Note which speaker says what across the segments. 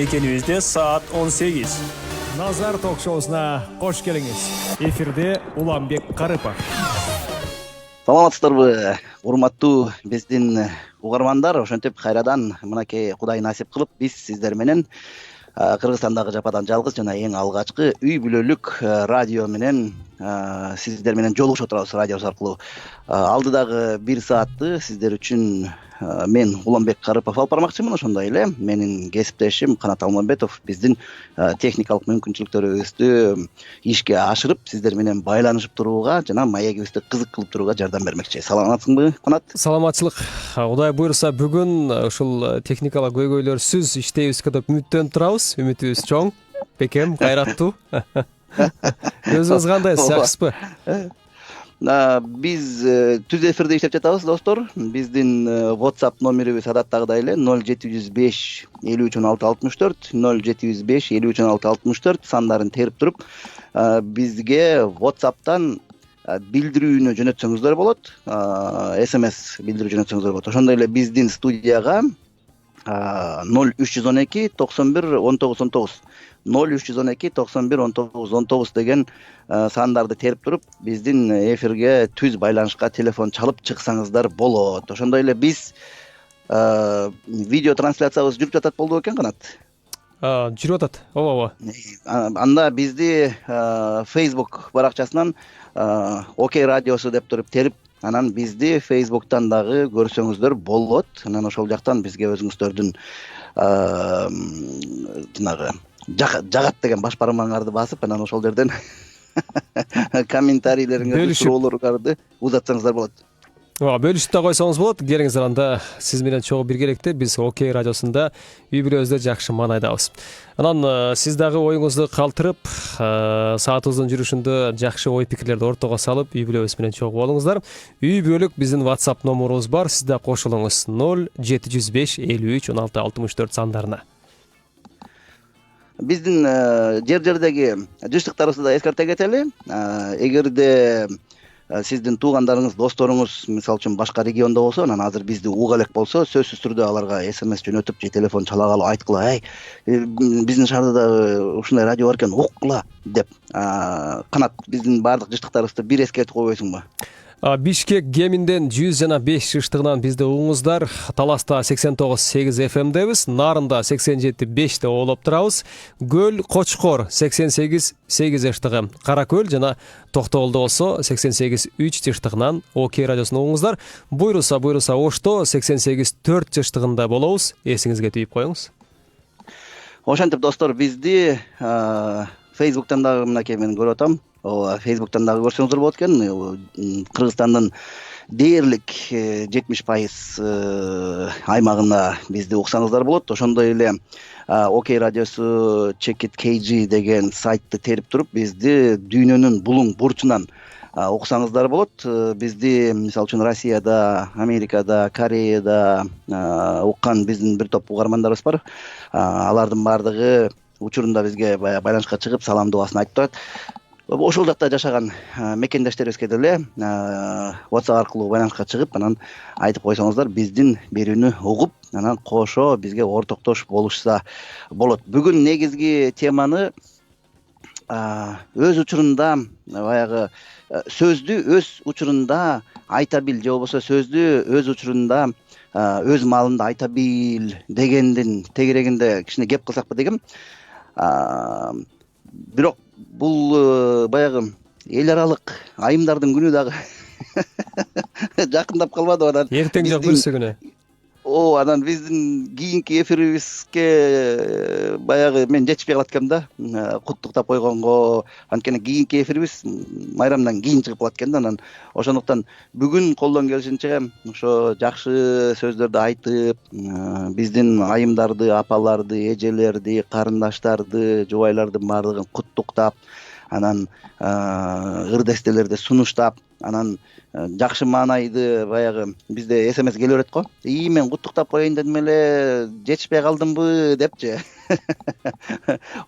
Speaker 1: Мекенибизде саат 18.
Speaker 2: Назар ток-шоусуна кош келиңиз. Эфирде Уланбек Карыпов.
Speaker 3: Саламатсыздарбы, урматтуу биздин угармандар. Ошентип кайрадан мынакей Кудай насип кылып биз сиздер менен Кыргызстандагы жападан жалгыз жана эң алгачкы үй бүлөлүк радио менен сиздер менен жолугушуп турабыз радиобуз аркылуу. Алдыдагы 1 саатты сиздер үчүн мен Уланбек Карыпов алып бармакчымын. Ошондой эле менин кесиптешим Канат Алмамбетов биздин техникалык мүмкүнчүлүктөрүбүздү ишке ашырып, сиздер менен байланышып турууга жана маегибизди кызык кылып турууга жардам бермекчи. Саламатсыңбы, Канат?
Speaker 2: Саламатчылык. Кудай буйруса бүгүн ушул техникалык көйгөйлөрсүз иштейбизге деп үмүттөнүп турабыз. Үмүтүбүз чоң. Бекем, кайраттуу. Өзүңүз кандайсыз, жакшысызбы?
Speaker 3: Биз түз эфирде иштеп жатабыз, достор. Биздин WhatsApp номерибиз адаттагыдай эле 0705 53 16 64, 0705 53 16 64 сандарын терип туруп, бизге WhatsApp'тан билдирүүнү жөнөтсөңүздөр болот. SMS билдирүү жөнөтсөңүздөр болот. Ошондой эле биздин студияга 0312 91 19 19 0312 91 19 19 деген сандарды терип туруп, биздин эфирге түз байланышка телефон чалып чыксаңыздар болот. Ошондой эле биз видео трансляциябыз жүрүп жатат болду экен, Канат?
Speaker 2: Жүрүп атат. Ооба.
Speaker 3: Анда бизди Facebook баракчасынан Окей радиосу деп туруп терип, анан бизди Facebook'тан дагы көрсөңүздөр болот. Анан ошол жактан бизге өзүңүздөрдүн жанагы жагат деген баш бармагыңарды басып, анан ошол жерден комментарийлериңерди, суроолоруңарды узатсаңыздар болот.
Speaker 2: Бөлүшүп да койсоңуз болот. Келиңиздер, анда сиз менен чогуу биргеликте биз Окей радиосунда үй бүлөбүздө жакшы маанайдабыз. Анан сиз дагы оюңузду калтырып, саатыбыздын жүрүшүндө жакшы ой пикирлерди ортого салып, үй бүлөбүз менен чогуу болуңуздар. Үй бүлөлүк биздин WhatsApp номерубуз бар. Сиз да кошулуңуз 0705 53 16 64 сандарына.
Speaker 3: Биздин жер-жердеги жыштыктарыбызды да эскерте кетели. Эгерде сиздин туугандарыңыз, досторуңуз мисалы үчүн башка региондо болсо, анан азыр бизди уга элек болсо, сөзсүз түрдө аларга SMS жөнөтүп же телефон чалагалы айткыла, биздин шаарда дагы ушундай радио бар экен, уккула деп. Канат, биздин баардык жыштыктарыбызды бир эскертип койбойсуңбу?
Speaker 2: Бишкек Геминден 100 жана 5 шыштыгынан бизди угуңуздар. Таласта 89.8 FM-дебиз, Нарында 87.5-те оолоп турабыз. Көл Кочкор 88.8 ыштыгы, Каракөл жана Токтогулда болсо 88.3 жыштыгынан Окей радиосун угуңуздар. Буйруса Ошто 88.4 жыштыгында болобуз. Эсиңизге түйүп коюңуз.
Speaker 3: Ошентип, достор, бизди Facebook'тан дагы мынакей мен көрүп атам. Facebook'тан дагы көрсөңүздөр болот экен. Кыргызстандын дээрлик 70% аймагында бизди уксаңыздар болот. Ошондой эле Окей радиосу Check.it деген сайтты терип туруп, бизди дүйнөнүн булуң бурчунан уксаңыздар болот. Бизди мисалы үчүн Россияда, Америкада, Кореяда уккан биздин бир топ угармандарыбыз бар. Алардын баардыгы учурунда бизге байланышка чыгып, салам дубасын айтып турат. Ошол жакта жашаган мекендештерибизге деле WhatsApp аркылуу байланышка чыгып, анан айтып койсоңуздар, биздин берүүнү угуп, анан кошо бизге ортоктош болушса болот. Бүгүн негизги теманы өз учурунда баягы сөздү өз учурунда айта бил, же болбосо сөздү өз учурунда өз маалында айта бил дегендин тегерегинде кичине кеп кылсакпы дегем. Бирок бул баягы эл аралык айымдардын күнү дагы жакындап калбады. Анан
Speaker 2: Эртең жок бүрсө күнү.
Speaker 3: Анан биздин кийинки эфирибизге баягы мен жетишпей калат экем да. Куттуктап койгонго, анткени кийинки эфирибиз майрамдан кийин чыгып калат экен да. Анан ошондуктан бүгүн колдон келишинче ошо жакшы сөздөрдү айтып, биздин айымдарды, апаларды, эжелерди, карындаштарды, жубайлардын баардыгын куттуктап, анан ырдестелерди сунуштап, анан жакшы маанайды баягы бизде SMS келе берет го. Мен куттуктап коеюн дедим эле, жетишпей калдымбы депчи.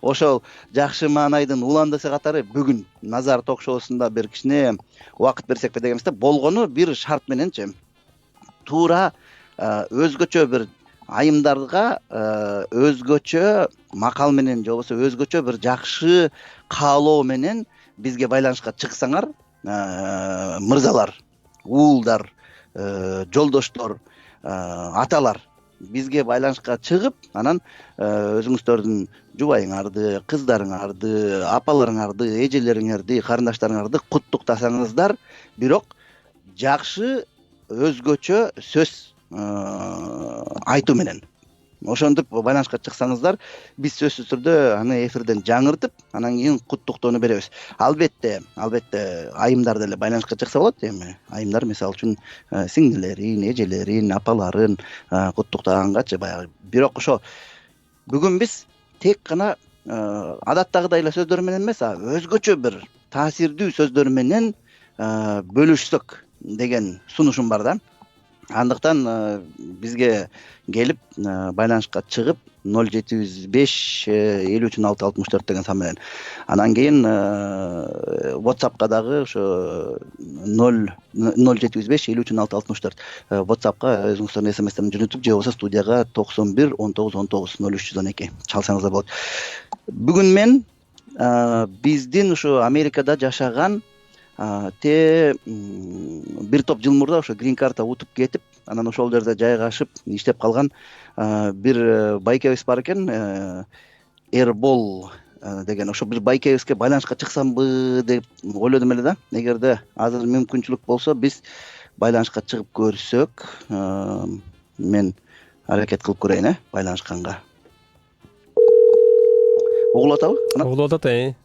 Speaker 3: Ошол жакшы маанайдын уландысы катары бүгүн Назар ток-шоусунда бир кичине убакыт берсекпи дегенбизде, болгону бир шарт мененчи. Туура өзгөчө бир айымдарга өзгөчө макал менен же болбосо өзгөчө бир жакшы каалоо менен бизге байланышка чыксаңар, мырзалар, уулдар, жолдоштор, аталар бизге байланышка чыгып, анан өзүңүздөрдүн жубайыңарды, кыздарыңарды, апаларыңарды, эжелериңерди, карындаштарыңарды куттуктасаңыздар, бирок жакшы өзгөчө сөз айтуу менен ошентип байланышка чыксаңыздар, биз сөзсүз түрдө аны эфирден жаңыртып, анан кийин куттуктоону беребиз. Албетте айымдар деле байланышка чыкса болот. Эми айымдар мисалы үчүн сиңдилерин, эжелерин, апаларын куттуктагангачы баягы. Бирок ошо бүгүн биз тек гана адаттагыдай эле сөздөр менен эмес, өзгөчө бир таасирдүү сөздөр менен бөлүшсөк деген сунушум бар да. Андыктан бизге келип байланышка чыгып 0705 53-664 деген сан менен, анан кийин WhatsApp'ка дагы ошо 0705 53-664 WhatsApp'ка өзүңүздөрдүн смстерин жөнөтүп, же болбосо студияга 91 19 19 0312 чалсаңыздар болот. Бүгүн мен биздин ушу Америкада жашаган бир топ жыл мурда ошо грин карта утуп кетип, анан ошол жерде жайгашып иштеп калган бир байкебиз бар экен, Эрбол деген. Ошо бир байкебизге байланышка чыксамбы деп ойлодум эле да. Эгерде азыр мүмкүнчүлүк болсо, биз байланышка чыгып көрсөк, мен аракет кылып көрөйүн байланышканга. Угулуп атабы?
Speaker 2: Угулуп атат,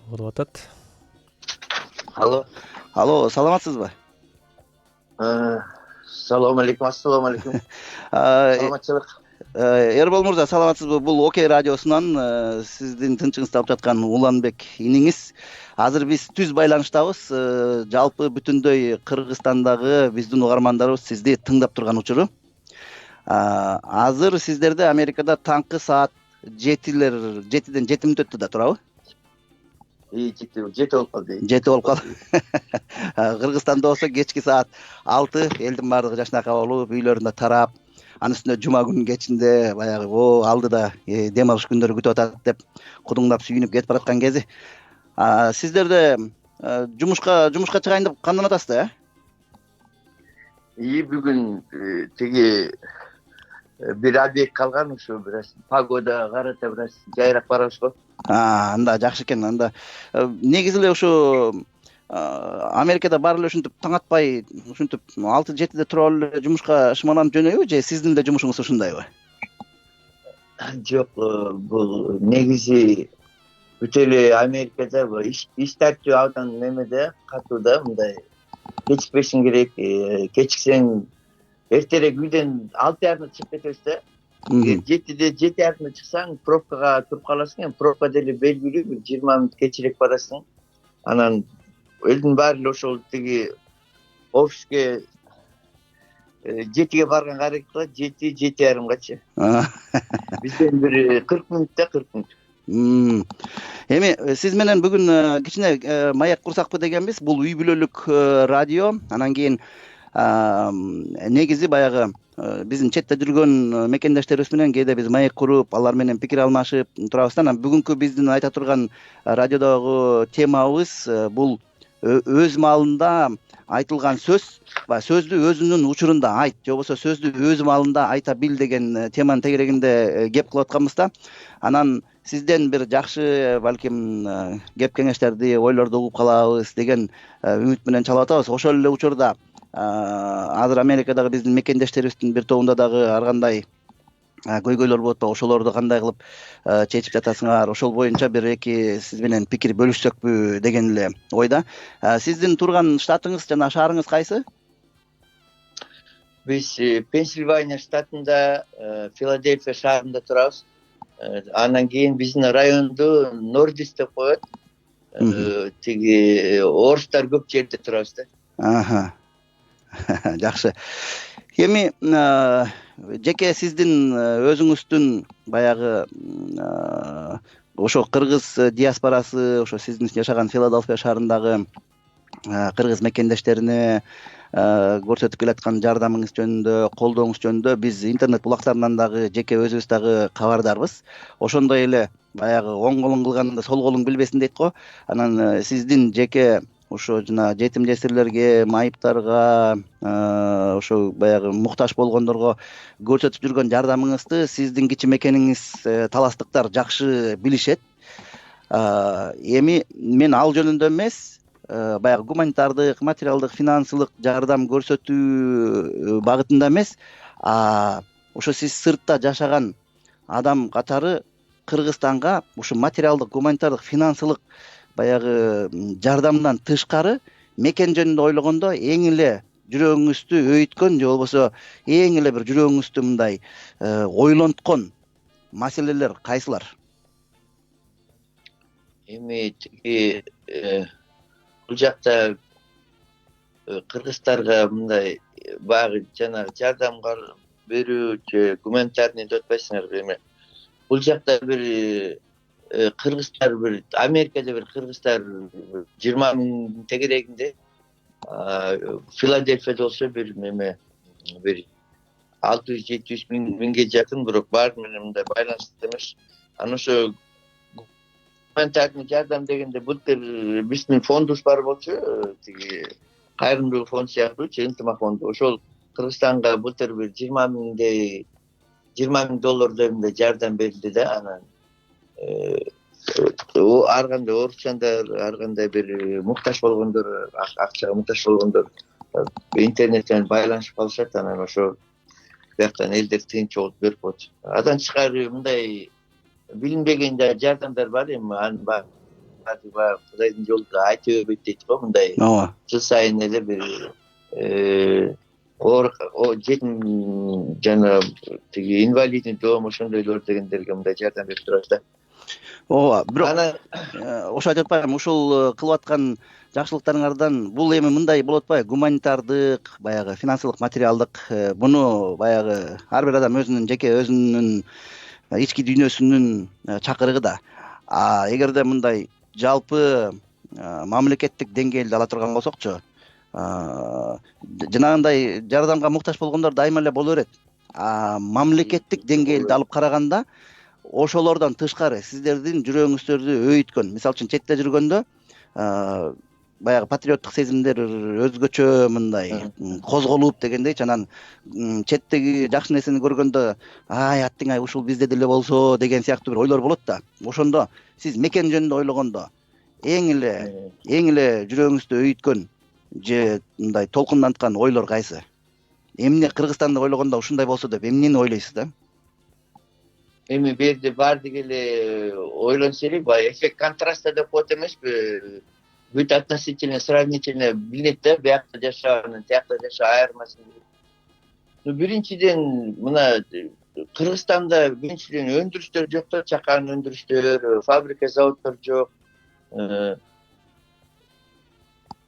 Speaker 2: угулуп атат.
Speaker 4: Алло.
Speaker 3: Алло, саламатсызбы?
Speaker 4: Салам алейкум, ассаламу алейкум. Саламатчылык.
Speaker 3: Эрбол мырза, саламатсызбы? Бул Окей радиосунан сиздин тынчыңызды алып жаткан Уланбек иниңиз. Азыр биз түз байланыштабыз. Жалпы бүтүндөй Кыргызстандагы биздин угармандарыбыз сизди тыңдап турган учуру. Азыр сиздерде Америкада таңкы саат 7ден 7 мүнөт өттү да, туурабы?
Speaker 4: 7 болуп калды.
Speaker 3: 7 болуп калды. Кыргызстанда болсо кечки саат 6, элдин баардыгы жашнакай болуп, үйлөрүндө тарап, анын үстүнө жума күнүнүн кечинде баягы алдыда дем алыш күндөрү күтүп атат деп кудуңдап сүйүнүп кетип бараткан кези. Сиздерде жумушка чыгайын деп кандан атасыздар,
Speaker 4: Бүгүн тиги бир объект калган, ушу бир погода карата бир жайрап барабыз го.
Speaker 3: Анда жакшы экен. Анда негизи эле ушу Америкада баары эле ушинтип таң атпай, ушинтип 6-7де туруп алып эле жумушка шымаланып жөнөйбү, же сиздин да жумушуңуз ушундайбы?
Speaker 4: Жок, бул негизи бүт эле Америкада иш тартиби абдан немеде, катууда, мындай кечикпешиң керек, кечиксең эртерээк үйдөн 6:30 чыгып кетебиз да. 7-де 7:30 чыксаң, пробкага туруп каласың, эми пробка деле белгилүү, бир 20 мүнөт кечирээк барасың. Анан элдин баары эле ошол тиги офиске 7ге барганга аракет кылат, 7-7:30гачы. Бизден бир 40 мүнөттө 40 мүнөт.
Speaker 3: Эми сиз менен бүгүн кичине маяк курсакпы дегенбиз. Бул үй бүлөлүк радио. Анан кийин негизи баягы биздин четте жүргөн мекендештерибиз менен кээде биз маек куруп, алар менен пикир алмашып турабыз. Анан бүгүнкү биздин айта турган радиодогу темабыз бул өз маалында айтылган сөз, сөздү өзүнүн учурунда айт, же болбосо сөздү өз маалында айта бил деген теманын тегерегинде кеп кылып атканбыз да. Анан сизден бир жакшы балким кеп кеңештерди, ойлорду угуп калабыз деген үмүт менен чалып атабыз. Ошол эле учурда азыр Америкадагы биздин мекендештерибиздин бир тобунда дагы ар кандай көйгөйлөр болот ба, ошолорду кандай кылып чечип жатасыңар, ошол боюнча бир эки сиз менен пикир бөлүшсөкпү деген эле ойда. Сиздин турган штатыңыз жана шаарыңыз кайсы?
Speaker 4: Биз Пенсильвания штатында, Филадельфия шаарында турабыз. Андан кийин биздин районду Нордис деп коет. Тиги орустар көп жерде турабыз да.
Speaker 3: Жакшы. Эми жеке сиздин өзүңүздүн баягы ошо кыргыз диаспорасы, ошо сиздин жашаган Филадельфия шаарындагы кыргыз мекендештерине көрсөтүп келаткан жардамыңыз жөнүндө, колдооңуз жөнүндө биз интернет булактарынан дагы жеке өзүбүз дагы кабардарбыз. Ошондой эле баягы оң колуң кылганды сол колуң билбесин дейт го. Анан сиздин жеке ошо жана жетим жесирлерге, майыптарга, ошо баягы муктаж болгондорго көрсөтүп жүргөн жардамыңызды сиздин кичим экениңиз таластыктар жакшы билишет. Эми мен ал жөнүндө эмес, баягы гуманитардык, материалдык, финансылык жардам көрсөтүү багытында эмес, ошо сиз сыртта жашаган адам катары Кыргызстанга ушу материалдык, гуманитардык, финансылык баягы жардамдан тышкары мекен жөнүндө ойлогондо эң эле жүрөгүңүздү өйүткөн же болбосо эң эле бир жүрөгүңүздү мындай ойлонткон маселелер кайсылар?
Speaker 4: Эми тиги бул жакта кыргыздарга мындай баягы жанагы жардам берүү же гуманитарный деп атпайсыңарбы, эми бул жакта бир кыргыздар бир Америкада бир кыргыздар 20 миң тегерегинде, Филадельфияда болсо бир 600-700 миңге жакын, бирок баары менен мындай байланыштуу эмес. Анан ошо гуманитарный жардам дегенде былтыр биздин фондубуз бар болчу, тиги кайрымдуулук фонду сыяктуу, ынтымак фонду. Ошол Кыргызстанга былтыр бир 20 миң доллардай жардам берилди да. Анан ар кандай оорукчандар, ар кандай бир муктаж болгондор, акчага муктаж болгондор интернет менен байланышып калышат. Анан ошо бияктан элдер тынч болуп берип коет. Адан тышкары мындай билинбеген жардамдар бар. Эми аны баягы Кудайдын жолунда айта бербейт дейт го. Мындай жыл сайын эле бир жетим жана тиги инвалидный дом ошондойлор дегендерге мындай жардам берип турат да.
Speaker 3: Ооба, бирок ошо айтып атпаймынбы, ушул кылып аткан жакшылыктарыңардан бул эми мындай болот атпайбы? Гуманитардык, баягы финансылык, материалдык, буну баягы ар бир адам өзүнүн ички дүйнөсүнүн чакырыгы да. Эгерде мындай жалпы мамлекеттик деңгээлде ала турган болсокчу, жанагындай жардамга муктаж болгондор дайыма эле боло берет. Мамлекеттик деңгээлде алып караганда ошолордон тышкары сиздердин жүрөгүңүздөрдү өйүткөн, мисалы үчүн четте жүргөндө баягы патриоттук сезимдер өзгөчө мындай козголуп дегендейчи, анан четтеги жакшы нерсени көргөндө аттиң ушул бизде деле болсо деген сыяктуу бир ойлор болот да. Ошондо сиз мекен жөнүндө ойлогондо эң эле жүрөгүңүздү өйүткөн же мындай толкунданткан ойлор кайсы? Эмне Кыргызстанды ойлогондо ушундай болсо деп эмнени ойлойсуз да?
Speaker 4: Эми бул жерде баардык эле ойлонсо эле баягы эффект контраста деп коет эмеспи? Бүт относительно, сравнительно билинет да, биякта жашаганын, тиякта жашоо айырмасын. Биринчиден мына Кыргызстанда биринчиден өндүрүштөр жок да, чакан өндүрүштөр, фабрика, заводдор жок.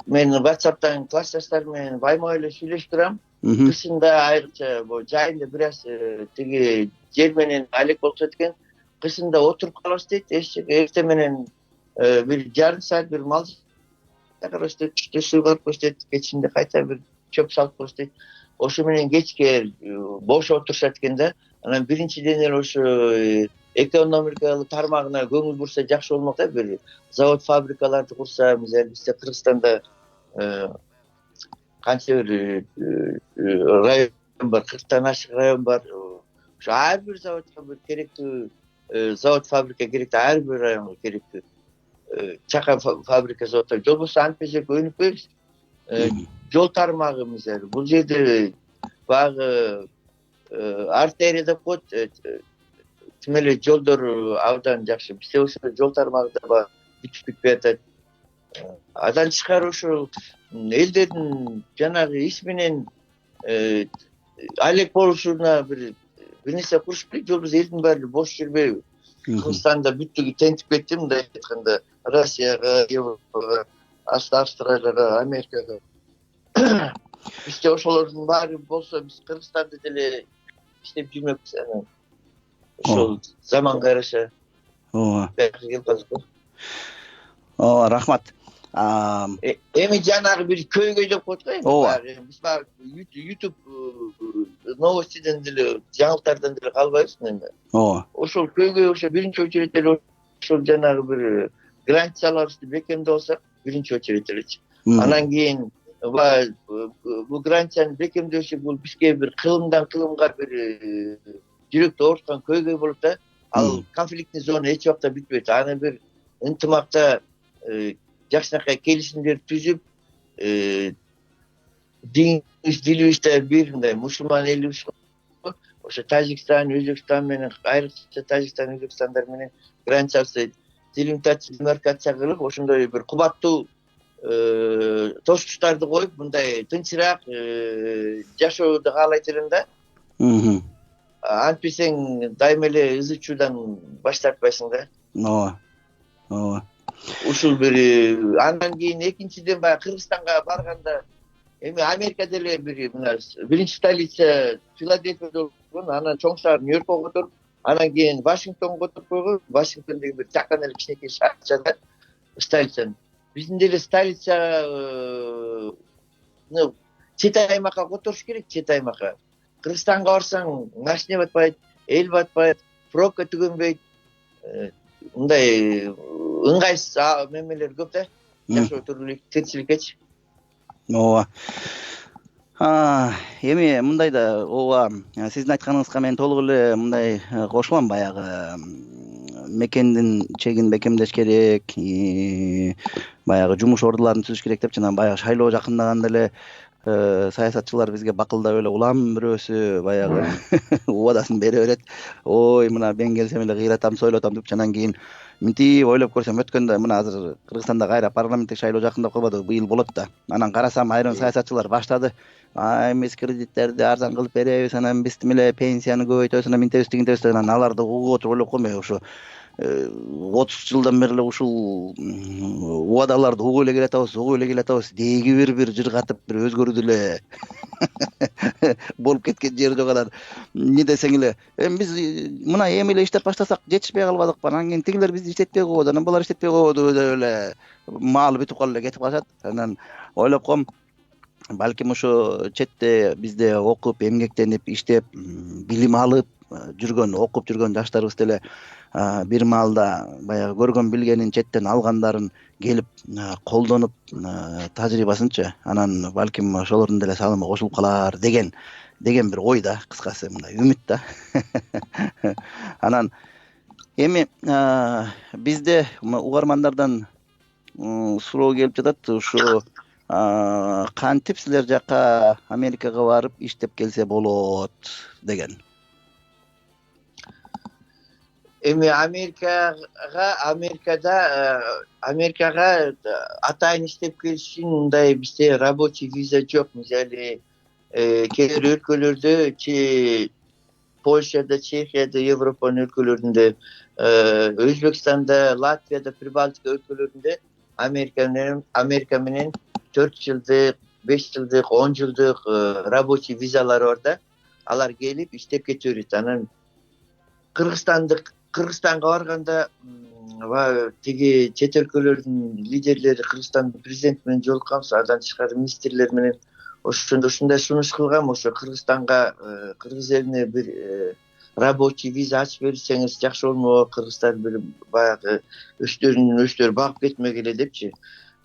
Speaker 4: Мен WhatsApp'тан классташтар менен байма эле сүйлөшүп турам. Кышында айрыкча жайында бир аз тиги жер менен алек болуп кеткен. Кышында отуруп калабыз дейт, эртең менен бир жарым саат бир мал караш дейт, түштө суу карып коюш дейт, кечинде кайта бир чөп салып коюш дейт. Ошо менен кечке бош отурушат экен да. Анан биринчиден эле ошо экономикалык тармагына көңүл бурса жакшы болмок да. Бир завод, фабрикаларды курса, мисалы бизде Кыргызстанда канча бир район бар, 40тан ашык район бар. Ошо ар бир заводко бир керектүү завод, фабрика керектүү, ар бир районго керектүү чакан фабрика, заводдор. Жолбосо антпесек өнүкпөйбүз. Жол тармагы мисалы бул жерде баягы артерия деп коет, тим эле жолдор абдан жакшы. Бизде ошо жол тармагы да бар, бүтүп атат. Адан тышкары ошо элдердин жанагы иш менен алек болушуна бир нерсе курушуп келет. Жолбосо элдин баары бош жүрбөйбү. Кыргызстанда бүттүгү тентип кетти, мындай айтканда Россияга, Европага, Австралияга, Америкага. Бизде ошолордун баары болсо, биз Кыргызстанда деле иштеп жүрмөкпүз. Анан ошол заманга жараша. Ооба. Рахмат. Эми жанагы бир көйгөй деп коет го эми.
Speaker 3: Ооба.
Speaker 4: Биз баягы YouTube новостиден деле жаңылыктардан деле калбайбыз эми.
Speaker 3: ооба
Speaker 4: Ошол көйгөй ошо биринчи очередь эле ошол жанагы бир границаларыбызды бекемдеп алсак биринчи очередь элечи. Анан кийин бул границаны бекемдеши бул бизге бир кылымдан кылымга бир жүрөктү ооруткан көйгөй болот да. Ал конфликтный зона эч убакта бүтпөйт. Аны бир ынтымакта жакшынакай келишимдер түзүп, динибиз, дилибизде бир мындай мусулман элибиз ошо Тажикстан, Өзбекстан менен, айрыкча Тажикстан, Өзбекстандар менен границабызды демаркация кылып, ошондой бир кубаттуу тоскучтарды коюп, мындай тынчыраак жашооду каалайт элем да. Антпесең дайыма эле ызы чуудан баш тартпайсың да.
Speaker 3: ооба ооба
Speaker 4: Ушул бир андан кийин экинчиден баягы Кыргызстанга барганда эми Америка деле бир мына биринчи столица Филадельфияда болгон, анан чоң шаар Нью-Йоркко которуп, анан кийин Вашингтонго которуп койгон. Вашингтон деген бир жакан эле кичинекей шаарча да, столицаны. Биздин деле столица чет аймакка которуш керек, чет аймакка. Кыргызстанга барсаң, машина батпайт, эл батпайт, пробка түгөнбөйт. Мындай ыңгайсыз мемелер көп да. Жашоо тирчиликкечи.
Speaker 3: ооба эми мындай да, ооба сиздин айтканыңызга мен толук эле мындай кошулам. Баягы мекендин чегин бекемдеш керек, баягы жумуш ордуларын түзүш керек деп, жана баягы шайлоо жакындаганда эле саясатчылар бизге бакылдап эле улам бирөөсү баягы убадасын бере берет. Ой, мына мен келсем эле кыйратам, сойлотом деп, анан кийин мынтип ойлоп көрсөм өткөндө мына азыр Кыргызстанда кайра парламенттик шайлоо жакындап калбадыбы, быйыл болот да. Анан карасам айрым саясатчылар баштады. Эмес кредиттерди арзан кылып беребиз, анан биз эле пенсияны көбөйтөбүз, анан минтебиз тигинтебиз. Анан аларды угуп отуруп ойлоп коймой ошо 30 жылдан бери эле ушул убадаларды угуп эле келатабыз, деги бир жыргатып бир өзгөрүүдө эле болуп кеткен жери жок. Анан эмне десең эле, эми биз мына эми эле иштеп баштасак жетишпей калбадыкпы, анан кийин тигилер бизди иштетпей койбоду, анан булар иштетпей койбоду деп эле маалы бүтүп калып эле кетип калышат. Анан ойлоп коем, балким ошо четте бизде окуп, эмгектенип, иштеп, билим алып жүргөн, окуп жүргөн жаштарыбыз деле бир маалда баягы көргөн билгенин, четтен алгандарын келип колдонуп тажрыйбасынчы, анан балким ошолордун деле салымы кошулуп калар деген бир ой да, кыскасы мындай үмүт да. Анан эми бизде угармандардан суроо келип жатат, ушу кантип силер жакка Америкага барып иштеп келсе болот деген.
Speaker 4: Эми Америкага атайын иштеп келиш үчүн мындай бизде рабочий виза жок. Мисалы кээ бир өлкөлөрдө, Польшада, Чехияда, Европанын өлкөлөрүндө, Өзбекстанда, Латвияда, Прибалтика өлкөлөрүндө Америка менен 4 жылдык, 5 жылдык, 10 жылдык рабочий визалары бар да. Алар келип иштеп кете берет. Анан Кыргызстанга барганда тиги чет өлкөлөрдүн лидерлери, Кыргызстандын президенти менен жолукканбыз, андан тышкары министрлер менен ошондо ушундай сунуш кылгам, ошо Кыргызстанга, кыргыз элине бир рабочий виза ачып берсеңиз жакшы болмок, кыргыздар бир баягы өздөрү багып кетмегиле депчи.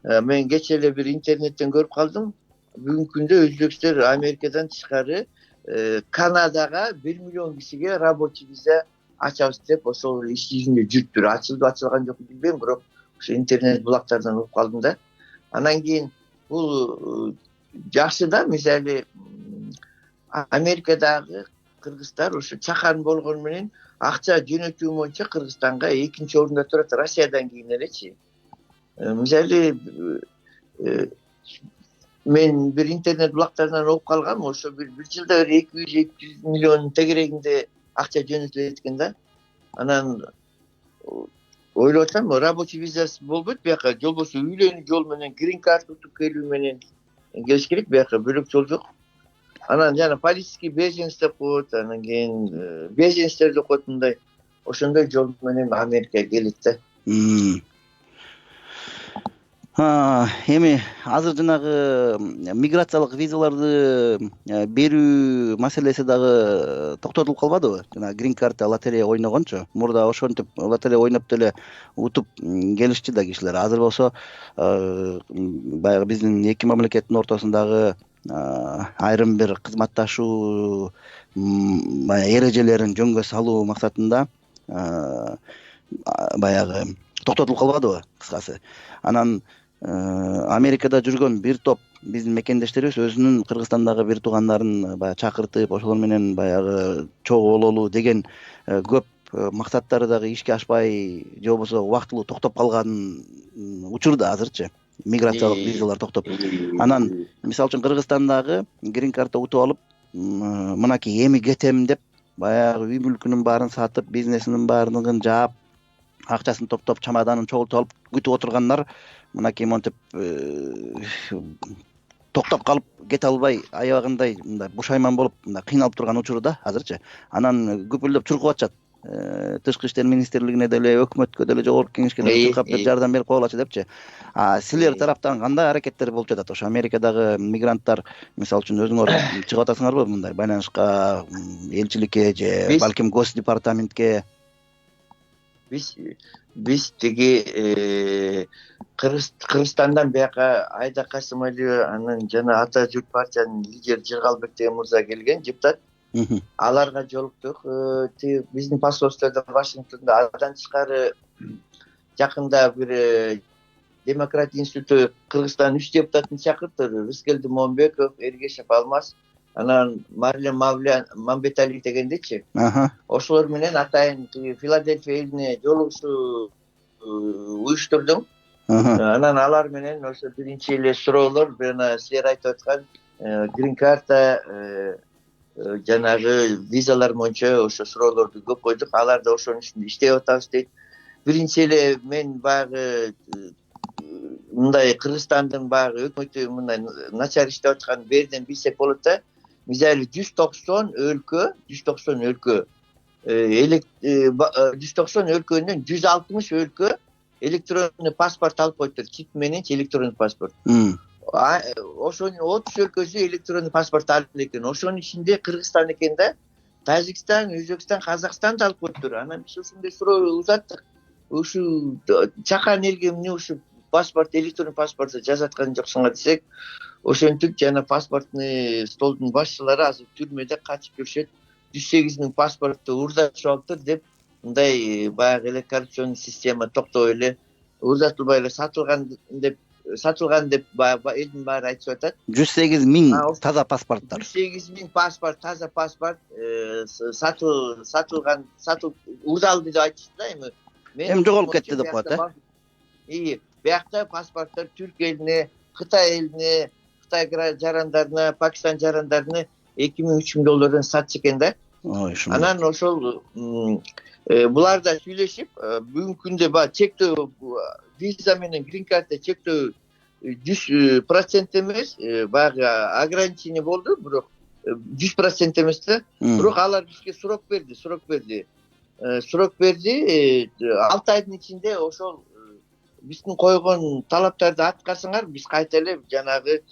Speaker 4: Мен кечээ эле бир интернеттен көрүп калдым. Бүгүнкү күндө өзбекстер Америкадан тышкары Канадага 1 миллион кишиге рабочий виза ачабыз деп, ошол иш жүзүндө жүрүптүр. Ачылды, ачылган жок билбейм, бирок ошо интернет булактардан угуп калдым да. Анан кийин бул жакшы да, мисалы Америкадагы кыргыздар ошо чакан болгону менен акча жөнөтүү боюнча Кыргызстанга экинчи орунда турат, Россиядан кийин элечи. Мисалы мен бир интернет булактарынан угуп калгам, ошо бир жылда 200-200 миллион тегерегинде акча жөнөтүлөт экен да. Анан ойлоп атам, рабочий визасы болбойт бияка, жолбосо үйлөнүү жол менен, грин карт утуп келүү менен келиш керек, бияка бөлөк жол жок. Анан жана политический беженец деп коет, анан кийин беженцтер деп коет, мындай ошондой жол менен Америкага келет да.
Speaker 3: Эми азыр жанагы миграциялык визаларды берүү маселеси дагы токтотулуп калбадыбы? Жана грин карта лотерея ойногончу. Мурда ошентип лотерея ойноп деле утуп келишчи да кишилер. Азыр болсо баягы биздин эки мамлекеттин ортосундагы айрым бир кызматташуу эрежелерин жөнгө салуу максатында баягы токтотулуп калбадыбы кыскасы. Анан Америкада жүргөн бир топ биздин мекендештерибиз өзүнүн Кыргызстандагы бир туугандарын баягы чакыртып, ошолор менен баягы чогуу бололу деген көп максаттары дагы ишке ашпай же болбосо убактылуу токтоп калган учурда азырчы миграциялык визалар токтоп. Анан мисалы үчүн Кыргызстандагы грин карта утуп алып, мынакей эми кетем деп баягы үй мүлкүнүн баарын сатып, бизнесинин баардыгын жаап, акчасын топтоп, чамаданын чогултуп алып күтүп отургандар мынакей монтип токтоп калып кете албай аябагындай мындай бушайман болуп мындай кыйналып турган учурда азырчы. Анан күпүлдөп чуркуп атышат. Тышкы иштер министрлигине деле, өкмөткө деле, жогорку кеңешке деле чуркап бир жардам берип коелачы депчи. Силер тараптан кандай аракеттер болуп жатат? Ошо Америкадагы мигранттар мисалы үчүн өзүңөр чыгып атасыңарбы мындай байланышка, элчиликке же балким Госдепартаментке?
Speaker 4: Биз тиги Кыргызстандан бияка Айда Касымалиева анан жана Ата Журт партиянын лидери Жыргалбек деген мырза келген, депутат. Аларга жолуктук. Тиги биздин посольстводо Вашингтондо андан тышкары жакында бир Демократ институту Кыргызстан 3 депутатын чакыртты. Рыскелди Момбеков, Эргешев Алмаз, анан Марлен Мамбетали дегендечи. Ошолор менен атайын Филадельфия элине жолугушуу уюштурдум. Анан алар менен ошо биринчи эле суроолор жана силер айтып аткан грин карта жанагы визалар боюнча ошо суроолорду көп койдук. Алар да ошонун үстүндө иштеп атабыз дейт. Биринчи эле мен баягы мындай Кыргызстандын баягы өкмөтү мындай начар иштеп атканын берден билсек болот да. Мисалы 190 өлкө 190 өлкөнүн 160 өлкө электрондуу паспорт алып коюптур. Чип менен электрондуу паспорт. Ошонун 30 өлкөсү электрондуу паспорт алып экен. Ошонун ичинде Кыргызстан экен да. Тажикстан, Өзбекстан, Казакстан да алып коюптур. Анан биз ушундай суроо узаттык. Ушу чакан элге эмне ушу паспорт, электрондуу паспорту жазаткан жоксуңар десек, ошентип жана паспортный столдун башчылары азыр түрмөдө качып жүрүшөт. 108 миң паспортту уурдатып алыптыр деп мындай баягы эле коррупционный система токтобой эле уурдатылбай эле сатылган деп элдин баары айтып атат.
Speaker 3: 108 миң таза паспорттор.
Speaker 4: 108 миң паспорт, таза паспорт сатылган, уурдалды деп айтышты да эми.
Speaker 3: Эми жоголуп кетти деп коет,
Speaker 4: биякта паспорттор Түрк элине, Кытай элине, Кытай жарандарына, Пакистан жарандарына 2000-3 миң доллардан сатчу экен да. Анан ошол булар да сүйлөшүп, бүгүнкү күндө баягы чектөө виза менен грин карта чектөө 100% эмес, баягы ограничение болду, бирок 100% эмес да. Бирок алар бизге срок берди. 6 айдын ичинде ошол биздин койгон талаптарды аткарсаңар, биз кайта эле жанагы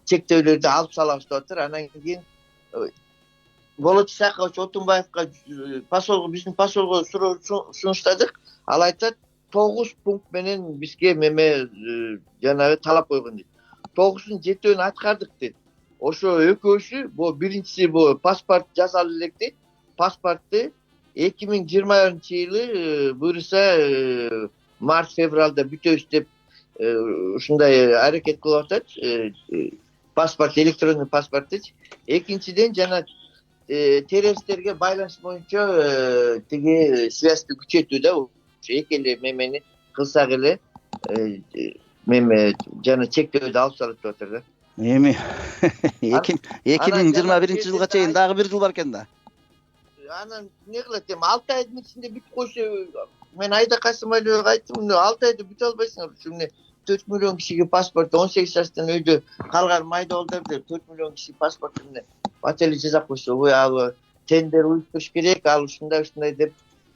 Speaker 4: чектөөлөрдү алып салабыз деп атыр. Анан кийин Болот Исакович Отунбаевка биздин посолго суроо сунуштадык. Ал айтат 9 пункт менен бизге меме жанагы талап койгон дейт. 9-ун 7-өн аткардык дейт. Ошо экөөсү бу биринчиси бу паспорт жасалып элек дейт. Паспортту 2020-жылы буюрса март-февралда бүтөбүз деп ушундай аракет кылып атат. Паспорт, электрондуу паспорттучу. Экинчиден жана террористтерге байланыш боюнча тиги связьты күчөтүү да. Эки эле мемени кылсак эле меме жана чектөөдү алып салат деп атыр да.
Speaker 3: Эми 2021-жылга чейин дагы бир жыл бар экен да.
Speaker 4: Анан эмне кылат эми 6 айдын ичинде бүтүп койсо, мен Айда Касымалиевага айттым, 6 айда бүтө албайсыңар. Ушу 4 миллион кишиге паспорт, 18 жаштан өйдө калган майда балдар деп 4 миллион киши паспортун бат эле жасап койсо, ал тендер уюштуруш керек, ал ушундай деп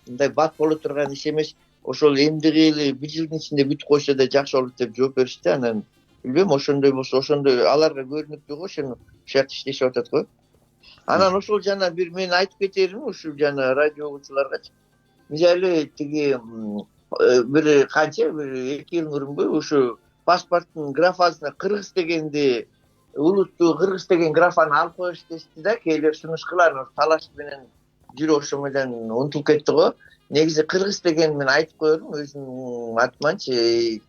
Speaker 4: мындай бат боло турган иш эмес. ошол эмдиги эле 1 жылдын ичинде бүтүп койсо да жакшы болот деп жооп беришти. Анан билбейм, ошондой болсо ошондой аларга көрүнүктүү го, ошону ушул жакта иштешип атат го. Анан ошол жана бир мен айтып кетерим ушул жана радио угуучуларга. Мисалы тиги бир канча бир 2 жыл мурунбу ушу паспорттун графасына кыргыз дегенди, улутту кыргыз деген графаны алып коюш дешти да, кээде сунушкалар талаш менен жүрүп ошо менен унутулуп кетти го. Негизи кыргыз деген мен айтып коермун өзүмдүн атыманчы,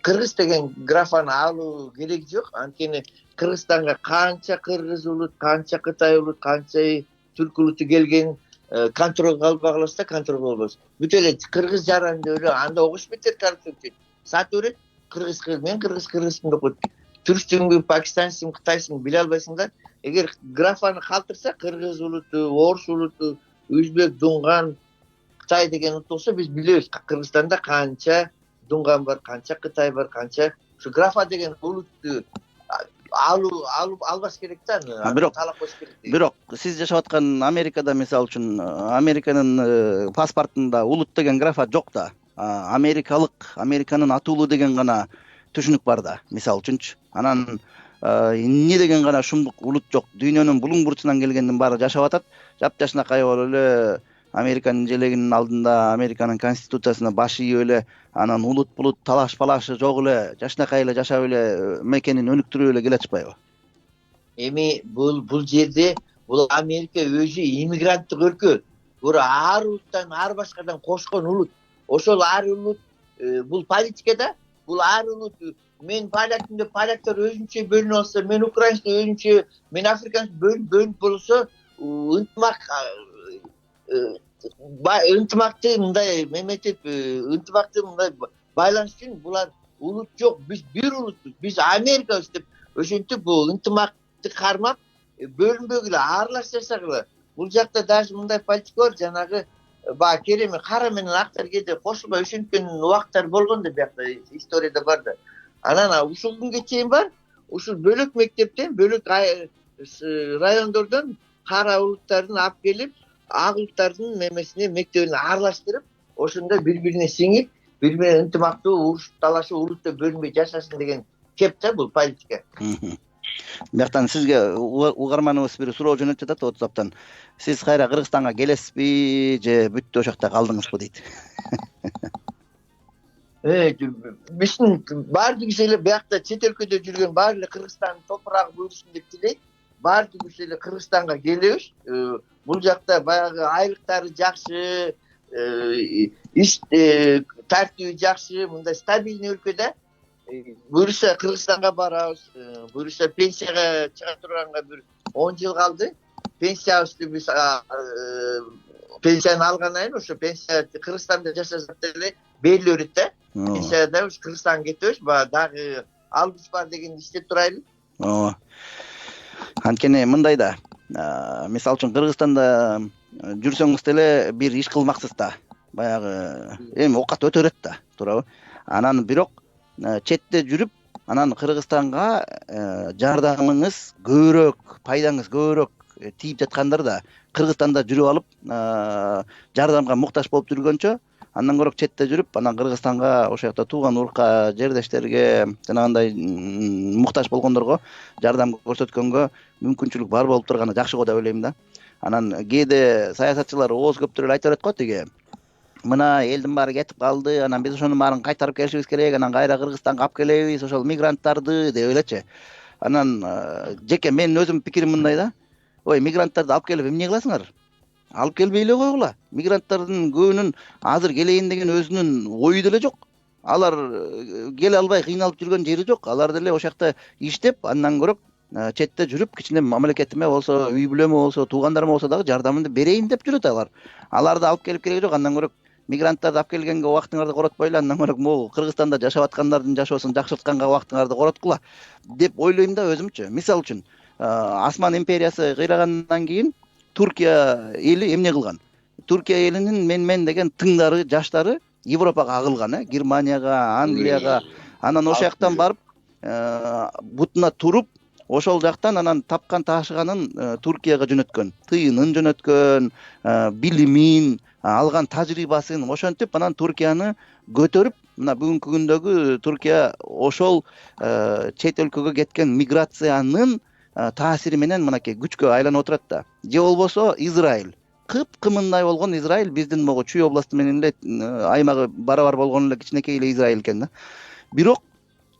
Speaker 4: кыргыз деген графаны алуу кереги жок. Анткени Кыргызстанга канча кыргыз улут, канча Кытай улут, канча түрк улуту келген, контролго алып калабыз да, контролго албайбыз. Бүт эле кыргыз жаранды эле анда огуш бетер коррупция сатып берет. Кыргыз мен кыргызмын деп коет. Түрксүңбү, пакистансың, кытайсың биле албайсың да. Эгер графаны калтырса, кыргыз улуту, орус улуту, өзбек, дунган, Кытай деген улут болсо биз билебиз. Кыргызстанда канча дунган бар, канча Кытай бар, канча ушу графа деген улутту албаш керек да. Талап коюш керек.
Speaker 3: Бирок сиз жашап аткан Америкада мисалы үчүн Американын паспортунда улут деген графа жок да. Америкалык, Американын атуулу деген гана түшүнүк бар да, мисалы үчүнчү. Анан эмне деген гана шумдук улут жок. Дүйнөнүн булуң бурчунан келгендин баары жашап атат. Жапжашынакай болуп эле Американын желегинин алдында, Американын конституциясына баш ийип эле, анан улут булут талаш палашы жок эле, жашынакай эле жашап эле мекенин өнүктүрүп эле келе атышпайбы?
Speaker 4: Эми бул жерде бул Америка өзү иммигранттык өлкө. Бура ар улуттан, ар башкадан кошкон улут. Ошол ар улут бул политикада, бул ар улут мен полякмын деп поляктар өзүнчө бөлүнүп алса, мен украинский өзүнчө, мен африканский бөлүнүп болсо, ынтымакты мындай мемлекет, ынтымакты мындай байланыш үчүн булар улут жок, биз бир улутпуз, биз Америкабыз деп ошентип бул ынтымакты кармап бөлүнбөгүлө, аралаш жашагыла. Бул жакта даже мындай политика бар, жанагы кереме кара менен актар кээде кошулбай ошенткен убакыттар болгон да, биякта историяда бар да. Анан ушул күнгө чейин бар, ушул бөлөк мектептен, бөлөк райондордон кара улуттардын алып келип, ак улуттардын мемесине, мектебине аралаштырып, ошондо бири-бирине сиңип, бири-бирине ынтымактуу, урушуп талашып, улутта бөлүнбөй жашасын деген кеп да бул политика.
Speaker 3: Бияктан сизге угарманыбыз бир суроо жөнөтүп жатат WhatsApp'тан. Сиз кайра Кыргызстанга келесизби же бүттү ошол жакта калдыңызбы дейт.
Speaker 4: Биздин баардыгыбыз эле биякта чет өлкөдө жүргөн баары эле Кыргызстандын топурагы буйрушун деп тилейт. Баардыгыбыз эле Кыргызстанга келебиз. Бул жакта баягы айлыктары жакшы, иш тартиби жакшы, мындай стабилдүү өлкөдө. Буюрса Кыргызстанга барабыз. Буюрса пенсияга чыга турганга бир 10 жыл калды. Пенсиябызды биз пенсияны алгандан ошо пенсия Кыргызстанда жашасак деле бериле берет да. Пенсияда ушу Кыргызстанга кетебиз, дагы албыз бар дегенди иштеп турайлы.
Speaker 3: Анткени мындай да, мисалы үчүн Кыргызстанда жүрсөңүз деле бир иш кылмаксыз да. Баягы эми оокат өтө берет да, туурабы? Анан бирок четте жүрүп, анан Кыргызстанга жардамыңыз көбүрөөк, пайдаңыз көбүрөөк тийип жаткандар да Кыргызстанда жүрүп алып, жардамга муктаж болуп жүргөнчө, андан көрө четте жүрүп, анан Кыргызстанга ошол жакта тууган урукка, жердештерге, жанагындай муктаж болгондорго жардам көрсөткөнгө мүмкүнчүлүк бар болуп турганы жакшы го деп ойлойм да. Анан кээде саясатчылар ооз көптөр эле айтып берет го, тиги мына элдин баары кетип калды, анан биз ошонун баарын кайтарып келишибиз керек, анан кайра Кыргызстанга алып келебиз ошол мигранттарды деп элечи. Анан жеке менин өзүмдүн пикирим мындай да. Ой, мигранттарды алып келип эмне кыласыңар? Алып келбей эле койгула. Мигранттардын көбүнүн азыр келейин деген өзүнүн ою деле жок. Алар келе албай кыйналып жүргөн жери жок. Алар деле ошол жакта иштеп, андан көрөк четте жүрүп, кичине мамлекетиме болсо, үй бүлөмө болсо, туугандарыма болсо дагы жардамымды берейин деп жүрөт алар. Аларды алып келип кереги жок. Андан көрөк мигранттарды алып келгенге убактыңарды коротпойлу, андан көрөк могу Кыргызстанда жашап аткандардын жашоосун жакшыртканга убактыңарды короткула деп ойлойм да өзүмчү. Мисалы үчүн, Осман империясы кыйрагандан кийин Туркия эли эмне кылган? Туркия элинин мен деген тыңдары, жаштары Европага агылган, Германияга, Англияга. Анан ошол жактан барып, бутуна туруп, ошол жактан анан тапкан ташыганын Туркияга жөнөткөн. Тыйынын жөнөткөн, билимин, алган тажрыйбасын ошентип анан Туркияны көтөрүп, мына бүгүнкү күндөгү Туркия ошол чет өлкөгө кеткен миграциянын таасири менен мынакей күчкө айланып отурат да. Же болбосо Израиль кыпкымындай болгон Израиль биздин могу Чүй областы менен эле аймагы барабар болгон эле кичинекей эле Израиль экен да. Бирок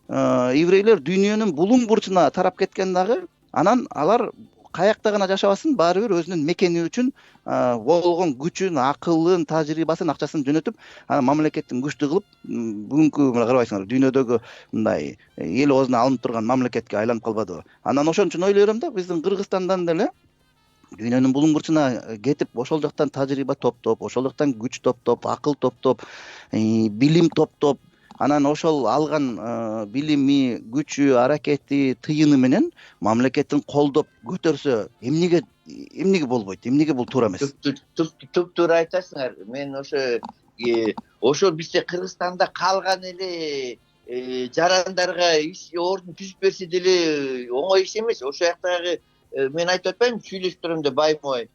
Speaker 3: еврейлер дүйнөнүн булуң бурчуна тарап кеткен дагы, анан алар каякта гана жашабасын, баары бир өзүнүн мекени үчүн болгон күчүн, акылын, тажрыйбасын, акчасын жөнөтүп, мамлекеттин күчтүү кылып, бүгүнкү мына карабайсыңар, дүйнөдөгү мындай эл оозуна алынып турган мамлекетке айланып калбадыбы. Анан ошон үчүн ойлойм да, биздин Кыргызстандан деле дүйнөнүн булуң бурчуна кетип, ошол жактан тажрыйба топтоп, ошол жактан күч топтоп, акыл топтоп, билим топтоп, анан ошол алган билими, күчү, аракети, тыйыны менен мамлекетин колдоп көтөрсө эмнеге болбойт, эмнеге бул туура эмес?
Speaker 4: Туп-туура айтасыңар. Мен ошол бизде Кыргызстанда калган эле жарандарга ордун түзүп берсе деле оңой иш эмес. Ошол жактагы мен айтып атпаймынбы, сүйлөшүп турам деп баймой.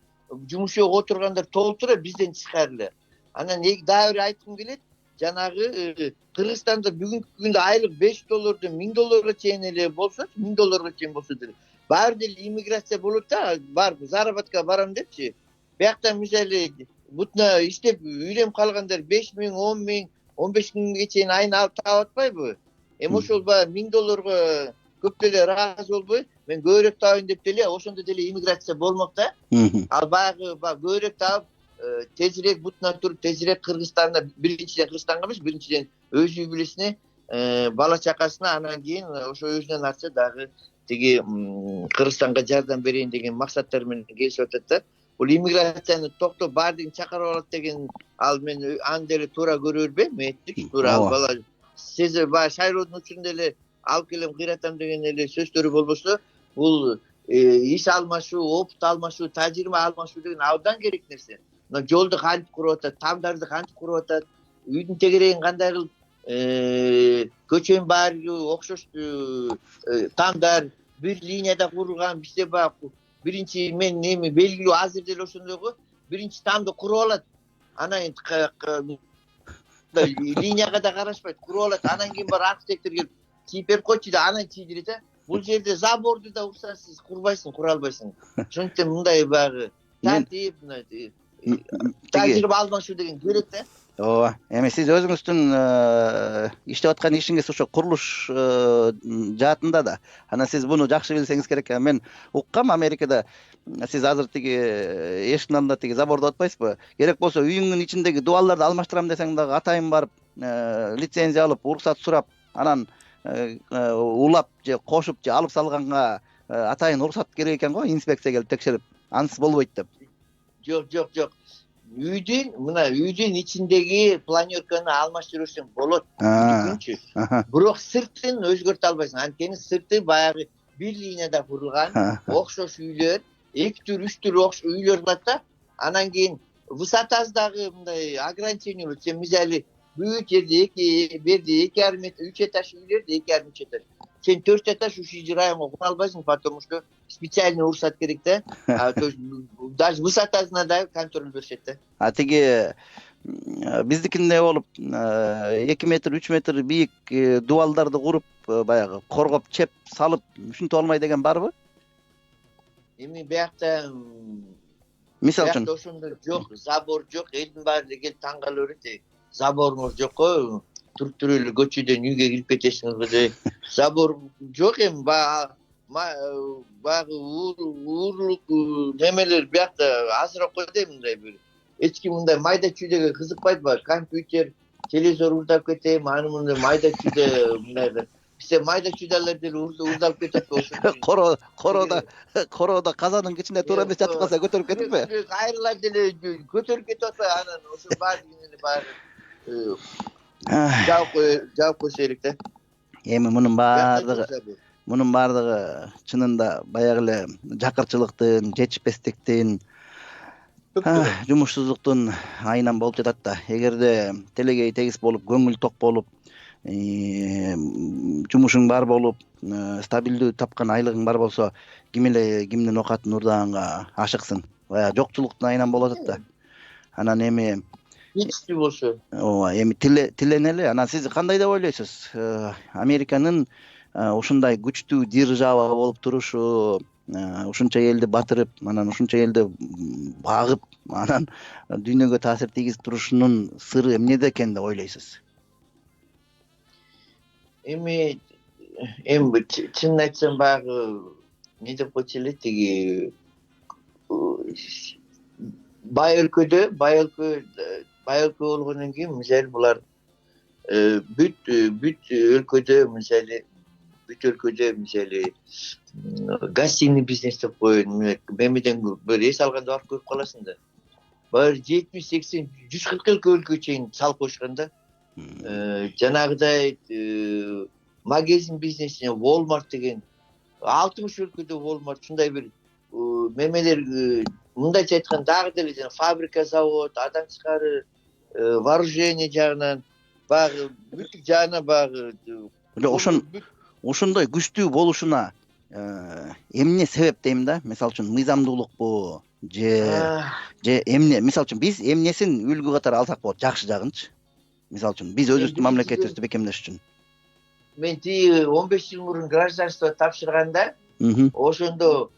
Speaker 4: Жумуш жок отургандар толтура бизден тышкары. Анан дагы бир айткым келет. Жанагы Кыргызстанда бүгүнкү күндө айлык $5 $1000 чейин эле болсо, $1000 чейин болсо деле баары деле иммиграция болот да, бар заработка барам депчи. Биякта мисалы бутуна иштеп үйлөнүп калгандар 5000, 10000, 15000ге чейин айына алып таап атпайбы? Ошол баягы $1000 көп деле ыраазы болбой, мен көбүрөөк табайын деп деле ошондо деле иммиграция болмок да. Ал баягы көбүрөөк таап тезирээк бутуна туруп, тезирээк Кыргызстанда, биринчиден Кыргызстанга эмес, биринчиден өз үй бүлөсүнө, бала чакасына, анан кийин ошо өзүнөн артса дагы тиги Кыргызстанга жардам берейин деген максаттар менен келишип атат да. Бул иммиграцияны токтоп баардыгын чакырып алат деген, ал мен аны деле туура көрө бербейм, мээттик туура. Ал бала сезе баягы шайлоодун учурунда эле алып келем, кыйратам деген эле сөздөрү болбосо, бул иш алмашуу, опыт алмашуу, тажрыйба алмашуу деген абдан керек нерсе. Мына жолду кантип куруп атат, тамдарды кантип куруп атат, үйдүн тегерегин кандай кылып, көчөнүн баары окшош тамдар бир линияда курулган. Бизде баягы биринчи мен белгилүү азыр деле ошондойго биринчи тамды куруп алат. Анан линияга да карашпайт, куруп алат. Анан кийин бар архитектор келип чийип берип койчу да, анан чийдирет да. Бул жерде заборду да урсаңыз курбайсың, кура албайсың. Ошондуктан мындай баягы тартип, тажрыйба алмашуу деген керек да.
Speaker 3: Ооба. Эми сиз өзүңүздүн иштеп аткан ишиңиз ошо курулуш жаатында да. Анан сиз буну жакшы билсеңиз керек. Мен уккам, Америкада сиз азыр тиги эшиктин алдында тиги заборду атпайсызбы? Керек болсо үйүңдүн ичиндеги дубалдарды алмаштырам десең дагы атайын барып, лицензия алып, уруксат сурап, анан улап же кошуп же алып салганга атайын уруксат керек экен го, инспекция келип текшерип. Ансыз болбойт деп.
Speaker 4: Жок. Үйдүн ичиндеги планерканы алмаштырып берсең болот. Бирок сыртын өзгөртө албайсың. Анткени сырты баягы бир линияда курулган, окшош үйлөр, 2 3 окшош үйлөр бар да. Анан кийин высотасы дагы мындай ограничение болот. Сен мисалы бүт жерде 2,5 метр, 3 этаж үйлөрдө 2,5 этаж. Сен 4 этаж ушул районго кура албайсың, потому что специальный уруксат керек да. То есть даже высотасына да контроль беришет да.
Speaker 3: Тиги биздикинде болуп 2 метр, 3 метр бийик дубалдарды куруп, баягы коргоп, чеп салып, ушинтип алмай деген барбы?
Speaker 4: Эми биякта
Speaker 3: мисалы үчүн
Speaker 4: ошондо жок, забор жок, элдин баары келип таң кала берет. Заборуңуз жокко, туруп эле көчөдөн үйгө кирип кетесиңиз деп. Забор жок эми баягы уурлук немелер биякта азыраак койду да, мындай бир эч ким мындай майда чүйдөгө кызыкпайт баягы. Компьютер, телевизор уурдап кетем, аны мындай майда чүйдө мындай. Бизде майда чүйдалар деле уурдалып кетет ошо. Короодо казандын кичинде туура эмес жатып калса көтөрүп кетиппи? Айрылар деле көтөрүп кетип атпайбы? Анан ошо баардыгын баары жаап койсо керек да.
Speaker 3: Эми мунун баардыгы чынында баягы эле жакырчылыктын, жетишпестиктин, жумушсуздуктун айынан болуп жатат да. Эгерде телегей тегиз болуп, көңүл ток болуп, жумушуң бар болуп, стабилдүү тапкан айлыгың бар болсо, ким эле кимдин оокатын уурдаганга ашыксын. Баягы жокчулуктун айынан болуп атат да. анан эми
Speaker 4: жетиштүү болсо.
Speaker 3: ооба эми тиленели. Анан сиз кандай деп ойлойсуз? Американын ушундай күчтүү держава болуп турушу, ушунча элди батырып, анан ушунча элди багып, анан дүйнөгө таасир тийгизип турушунун сыры эмнеде экен деп ойлойсуз?
Speaker 4: Эми чынын айтсам баягы не деп койчу эле, тиги бай өлкө болгондон кийин мисалы булар бүт өлкөдө мисалы гостиный бизнес деп коеюн. Мемеден бир эс алганда барып көрүп каласың да. Баягы 70-80 140 өлкө чейин салып коюшкан да. Жанагыдай магазин бизнесине Walmart деген 60 өлкөдө Walmart ушундай бир мемелер, мындайча айтканда дагы деле жана фабрика, завод, адам тышкары вооружение жагынан баягы бүт жагынан баягы
Speaker 3: ошондой күчтүү болушуна эмне себеп дейм да? Мисалы үчүн мыйзамдуулукпу же эмне? Мисалы үчүн биз эмнесин үлгү катары алсак болот? Жакшы жагынчы. Мисалы үчүн биз өзүбүздүн мамлекетибизди бекемдеш үчүн.
Speaker 4: Мен 15 жыл мурун гражданство тапшырганда, ошондо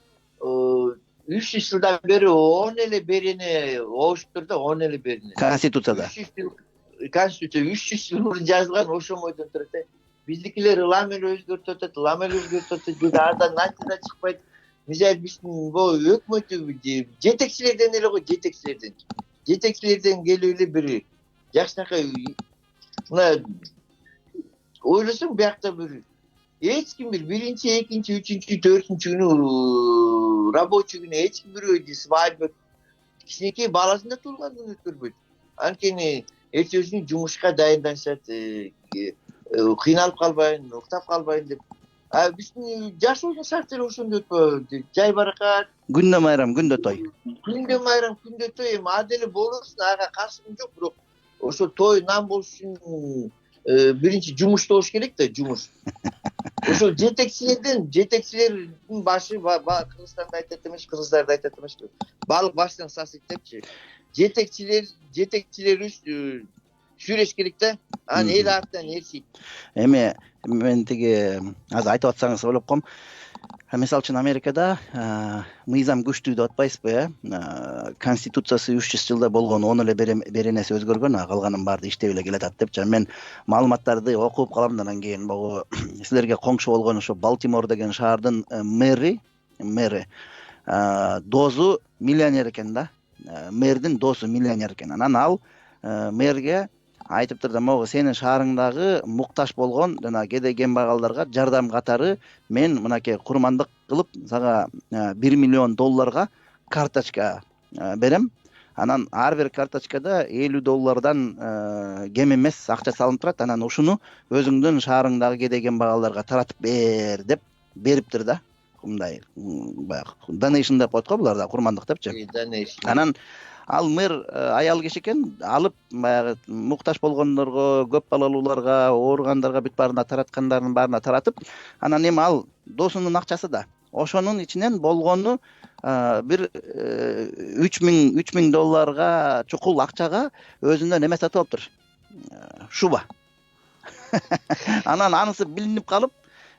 Speaker 4: 300 жылдан бери 10 эле берени оочтур да, 10 эле берени.
Speaker 3: Конституцияда.
Speaker 4: Конституция 300 жыл мурун жазылган, ошо бойдон турат. Биздикилер ылам эле өзгөртүп атат, деди андан анча да чыкпайт. Мисалы биздин бул өкмөтү жетекчилерден эле го, жетекчилерден келип эле бир жакшынакай мына ойлосоң биякта бир эч ким бир биринчи, экинчи, үчүнчү, төртүнчү күнү рабочий күнү эч ким бирөө свадьба кичинекей баласын да туулгандан өткөрбөйт. Анткени эртесүнү жумушка дайынданышат, кыйналып калбайын, уктап калбайын деп. Биздин жашоодун шарттары ошондой өтпөйбү. Жай баракат.
Speaker 3: Күндө майрам, күндө той.
Speaker 4: Күндө той. Эми аделе болосун, ага каршылыгым жок, бирок ошо той нам болуш үчүн биринчи жумушта болуш керек да, жумуш. Ошо жетекчилердин башы Кыргызстанда айтат эмес, кыргыздарды айтат эмес. Балык башынан сасыйт депчи. Жетекчилерибиз сүйлөш керек да. Анан эл арттан эрсийт.
Speaker 3: Эми мен тиги азыр айтып атсаңыз ойлоп калдым. Мисалы үчүн Америкада мыйзам күчтүү деп атпайсызбы, Конституциясы 300 жылда болгон 10 эле беренеси өзгөргөн, калганын баары иштеп эле келатат депчи. Мен маалыматтарды окуп калам, андан кийин могу силерге коңшу болгон ошо Балтимор деген шаардын мэри дозу миллионер экен да. Мэрдин досу миллионер экен. Анан ал мэрге айтыптыр да, могу сенин шаарыңдагы муктаж болгон жана кедей кембагалдарга жардам катары мен мынакей курмандык кылып сага $1 миллион карточка берем. Анан ар бир карточкада $50 кем эмес акча салынып турат. Анан ушуну өзүңдүн шаарыңдагы кедей кембагалдарга таратып бер деп бериптир да. Мындай баягы donation деп коет го буларда, курмандык депчи. Анан ал мэр аял киши экен, алып баягы муктаж болгондорго, көп балалууларга, ооругандарга бүт баарына тараткандардын баарына таратып, анан эми ал досунун акчасы да. Ошонун ичинен болгону бир $3,000 чукул акчага өзүнө неме сатып алыптыр. Шуба. Анан анысы билинип калып,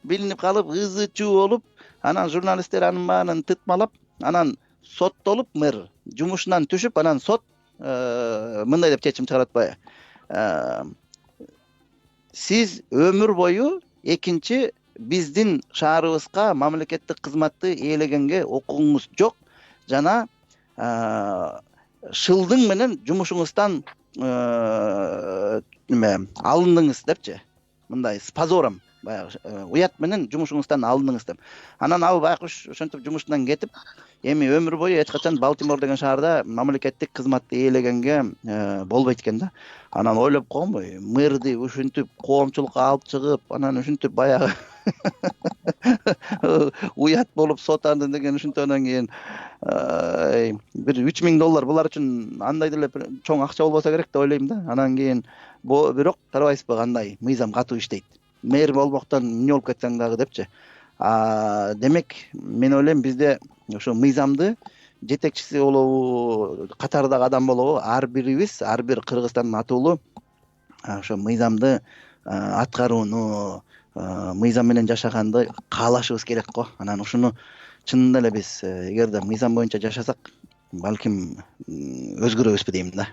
Speaker 3: ызы-чуу болуп, анан журналисттер анын баарын тытмалап, анан соттолуп мэр жумушунан түшүп, анан сот мындай деп чечим чыгарат: сиз өмүр бою экинчи биздин шаарыбызга мамлекеттик кызматты ээлегенге укугуңуз жок жана шылдың менен жумушуңуздан алындыңыз депчи. Мындай с позором, баягы уят менен жумушуңуздан алындыңыз деп. Анан ал байкуш ошентип жумушунан кетип, эми өмүр бою эч качан Балтимор деген шаарда мамлекеттик кызматты ээлегенге болбойт экен да. Анан ойлоп койгонбу, мэрди ушинтип коомчулукка алып чыгып, анан ушинтип баягы уят болуп сотанды деген ушинтенден кийин бир $3,000 булар үчүн андай деле чоң акча болбосо керек деп ойлойм да. Анан кийин бирок карабайсызбы кандай мыйзам катуу иштейт. Мэр болбоктон эмне болуп кетсең дагы депчи. Демек мен ойлойм бизде ошо мыйзамды жетекчиси болобу, катардагы адам болобу, ар бирибиз, ар бир Кыргызстандын атуулу ошо мыйзамды аткарууну, мыйзам менен жашаганды каалашыбыз керек го. Анан ушуну чынында эле биз эгерде мыйзам боюнча жашасак, балким өзгөрөбүзбү дейм да.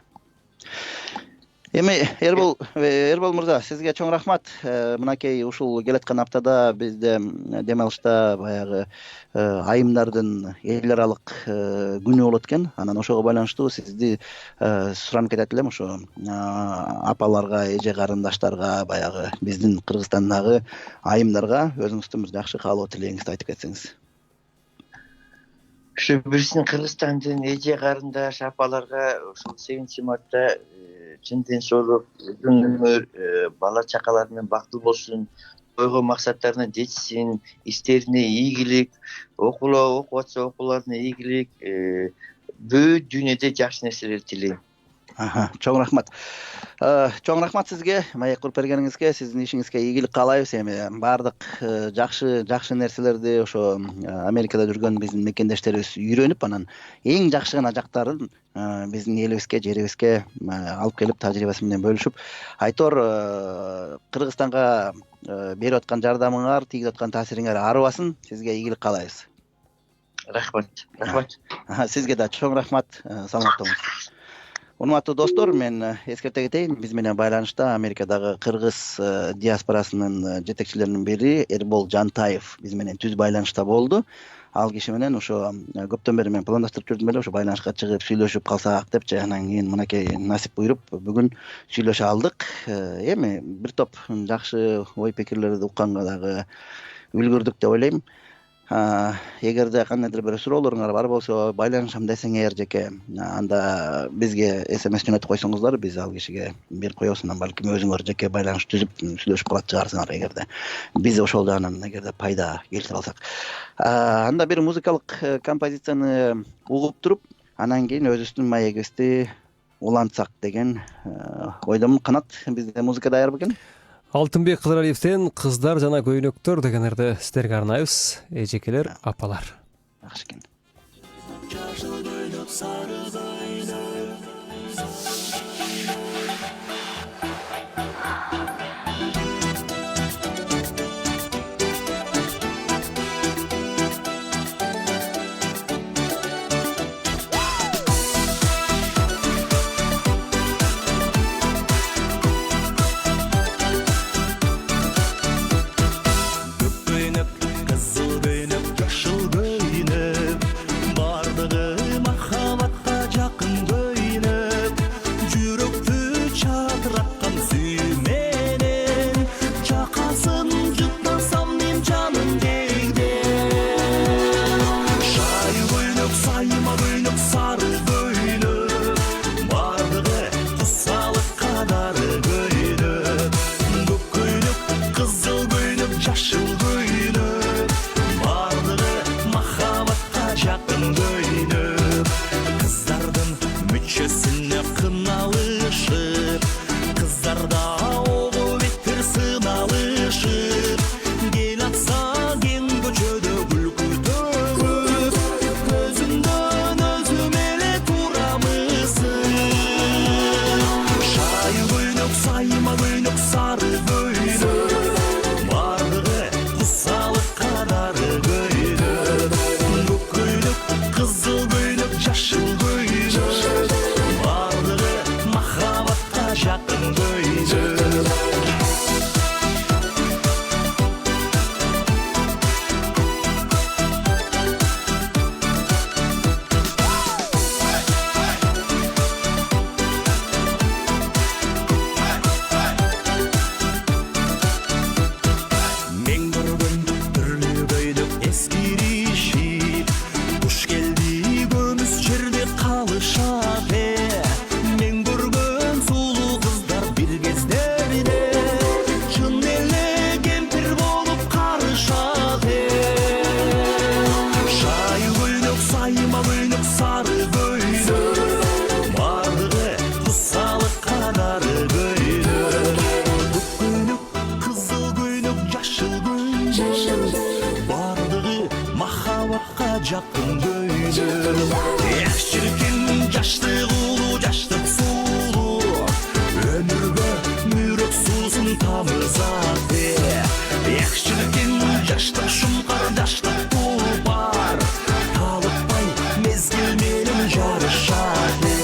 Speaker 3: Эми Эрбол мырза, сизге чоң рахмат. Мынакей ушул келаткан аптада бизде дем алышта баягы айымдардын эл аралык күнү болот экен. Анан ошого байланыштуу сизди суранып кетет элем, ошо апаларга, эже карындаштарга, баягы биздин Кыргызстандагы айымдарга өзүңүздүн бир жакшы каалоо тилегиңизди айтып кетсеңиз.
Speaker 4: Ушу биздин Кыргызстандын эже карындаш апаларга ушул 8-мартта чын тынчсыздык, uzun өмүр, бала чакалар менен бактылуу болсун, койгон максаттарына жетишсин, иштерине ийгилик, окуп атса окууларына ийгилик, бүт дүйнөдө жакшы нерселер тилейм.
Speaker 3: Чоң рахмат. Чоң рахмат сизге, маек куруп бергениңизге, сиздин ишиңизге ийгилик каалайбыз. Эми баардык жакшы нерселерди ошо Америкада жүргөн биздин мекендештерибиз үйрөнүп, анан эң жакшы гана жактарын биздин элибизге, жерибизге алып келип, тажрыйбасы менен бөлүшүп, айтор Кыргызстанга берип аткан жардамыңар, тийгип аткан таасириңер арыбасын. Сизге ийгилик каалайбыз.
Speaker 4: Рахмат.
Speaker 3: Сизге да чоң рахмат. Саламатта болуңуз. Урматтуу достор, мен эскерте кетейин, биз менен байланышта Америкадагы кыргыз диаспорасынын жетекчилеринин бири Эрбол Жантаев биз менен түз байланышта болду. Ал киши менен ошо көптөн бери мен пландаштырып жүрдүм эле, ошо байланышка чыгып сүйлөшүп калсак депчи, анан кийин мынакей насип буйруп бүгүн сүйлөшө алдык. Эми бир топ жакшы ой пикирлерди укканга дагы үлгүрдүк деп ойлойм. Эгерде кандайдыр бир суроолоруңар бар болсо, байланышам десеңер жеке, анда бизге SMS жөнөтүп койсоңуздар, биз ал кишиге берип коебуз. Анан балким өзүңөр жеке байланыш түзүп сүйлөшүп калат чыгарсыңар, эгерде биз ошол жагынан эгерде пайда келтире алсак. Анда бир музыкалык композицияны угуп туруп, анан кийин өзүбүздүн маегибизди улантсак деген ойдомун. Канат, бизде музыка даярбы экен?
Speaker 2: Алтынбек Кыдыралиевден «Кыздар жана көйнөктөр» дегендерди сиздерге арнайбыз. Эжекелер, апалар.
Speaker 3: Жакшы экен.
Speaker 5: Бардыгы махабатка жакын көйнөк.
Speaker 1: Şirkin yaşlık ulu, yaşlık sulu, ömürge mürek susun tamızat. Şirkin yaşlık şumkar, yaşlık bu var, kalıpay mezgil menin yarışadı.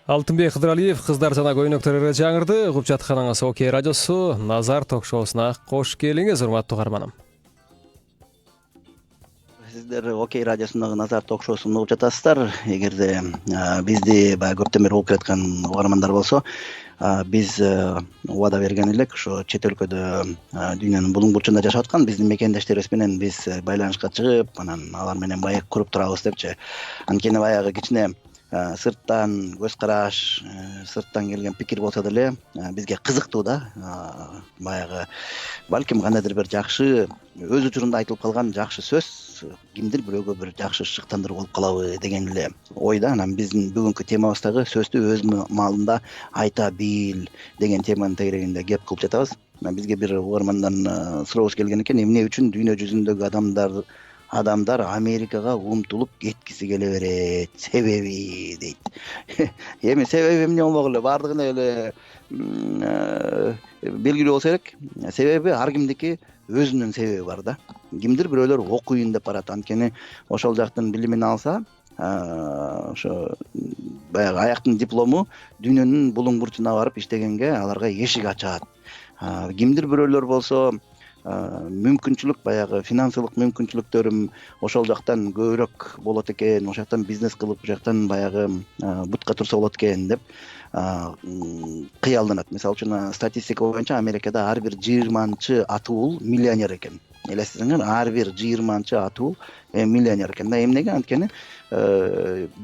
Speaker 2: Алтынбек Кыдыралиев кыздар жана көйнөктөргө жаңырды. Угуп жатканыңыз Окей радиосу Назар ток-шоусуна кош келиңиз, урматтуу каарманым.
Speaker 3: Сиздер Окей радиосундагы Назар ток-шоусун угуп жатасыздар. Эгерде бизди баягы көптөн бери угуп келаткан угармандар болсо, биз убада берген элек ошо чет өлкөдө дүйнөнүн булуң бурчунда жашап аткан биздин мекендештерибиз менен биз байланышка чыгып, анан алар менен маек куруп турабыз депчи. Анткени баягы кичине сырттан көз караш, сырттан келген пикир болсо деле бизге кызыктуу да. Баягы балким кандайдыр бир жакшы өз учурунда айтылып калган жакшы сөз кимдир бирөөгө бир жакшы шыктандыруу болуп калабы деген эле ойда. Анан биздин бүгүнкү темабыздагы сөздү өз маалында айта бил деген теманын тегерегинде кеп кылып жатабыз. Бизге бир угармандан сурообуз келген экен, эмне үчүн дүйнө жүзүндөгү адамдар Америкага умтулуп кеткиси келе берет, себеби дейт. Эми себеби эмне болмок эле, баардыгына эле белгилүү болсо керек. Себеби ар кимдики өзүнүн себеби бар да. Кимдир бирөөлөр окуйын деп барат, анткени ошол жактын билимин алса, ошо баягы аяктын диплому дүйнөнүн булуң бурчуна барып иштегенге аларга эшик ачат. Кимдир бирөөлөр болсо мүмкүнчүлүк, баягы финансылык мүмкүнчүлүктөрүм ошол жактан көбүрөөк болот экен, ошол жактан бизнес кылып, ошол жактан баягы бутка турса болот экен деп кыялданат. Мисалы үчүн статистика боюнча Америкада ар бир 20-чы атуул миллионер экен. Элестетиңер, ар бир 20-чы атуул миллионер экен. Да эмнеге? Анткени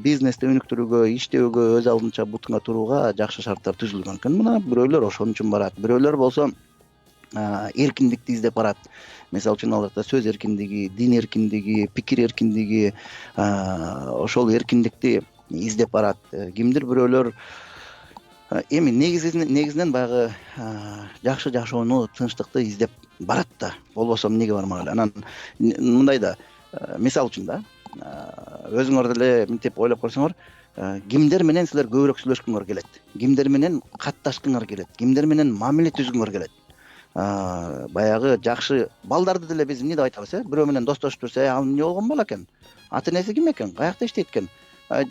Speaker 3: бизнести өнүктүрүүгө, иштөөгө, өз алдынча бутуна турууга жакшы шарттар түзүлгөн экен. Мына бирөөлөр ошон үчүн барат, бирөөлөр болсо эркиндикти издеп барат. Мисалы үчүн аларда сөз эркиндиги, дин эркиндиги, пикир эркиндиги, ошол эркиндикти издеп барат. Кимдир бирөөлөр эми негизинен баягы жакшы жашоону, тынчтыкты издеп барат да. Болбосо эмнеге бармак эле. Анан мындай да, мисалы үчүн да, өзүңөр деле мынтип ойлоп көрсөңөр, кимдер менен силер көбүрөөк сүйлөшкүңөр келет, кимдер менен катташкыңар келет, кимдер менен мамиле түзгүңөр келет. Баягы жакшы балдарды деле биз эмне деп айтабыз, бирөө менен достошуп турса, ал эмне болгон бала экен, ата энеси ким экен, каякта иштейт экен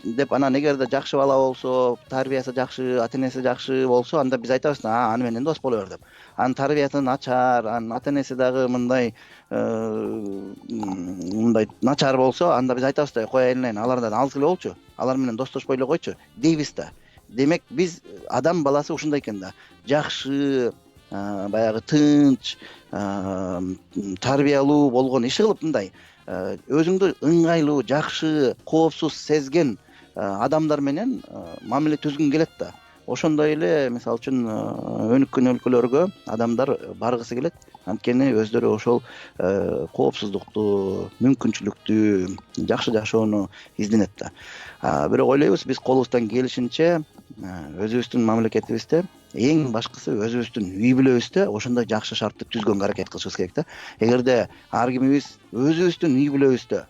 Speaker 3: деп, анан эгерде жакшы бала болсо, тарбиясы жакшы, ата энеси жакшы болсо, анда биз айтабыз, аны менен дос боло бер деп. Анын тарбиясы начар, анын ата энеси дагы мындай начар болсо, анда биз айтабыз да, кой айылынан алардан алыс эле болчу, алар менен достошпой эле койчу дейбиз да. Демек биз адам баласы ушундай экен да, жакшы, баягы тынч, тарбиялуу болгон иши кылып, мындай өзүңдү ыңгайлуу, жакшы, коопсуз сезген адамдар менен мамиле түзгүң келет да. Ошондой эле мисалы үчүн өнүккөн өлкөлөргө адамдар баргысы келет, анткени өздөрү ошол коопсуздукту, мүмкүнчүлүктү, жакшы жашоону изденет да. Бирок ойлойбуз, биз колубуздан келишинче өзүбүздүн мамлекетибизде эң башкысы өзүбүздүн үй бүлөбүздө ошондой жакшы шартты түзгөнгө аракет кылышыбыз керек да. Эгерде ар кимибиз өзүбүздүн үй бүлөбүздө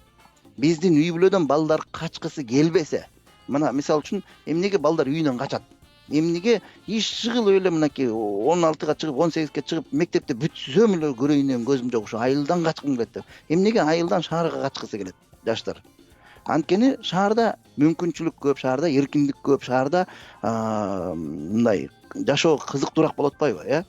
Speaker 3: биздин үй бүлөдөн балдар качкысы келбесе, мына мисалы үчүн эмнеге балдар үйүнөн качат? Эмнеге иш чыгылып эле мынакей 16-га чыгып, 18-ге чыгып, мектепте бүтсөм эле көрөйүн көзүм жок, ушу айылдан качкым келет деп. Эмнеге айылдан шаарга качкысы келет жаштар? Анткени шаарда мүмкүнчүлүк көп, шаарда эркиндик көп, шаарда мындай жашоо кызыктуураак болуп атпайбы,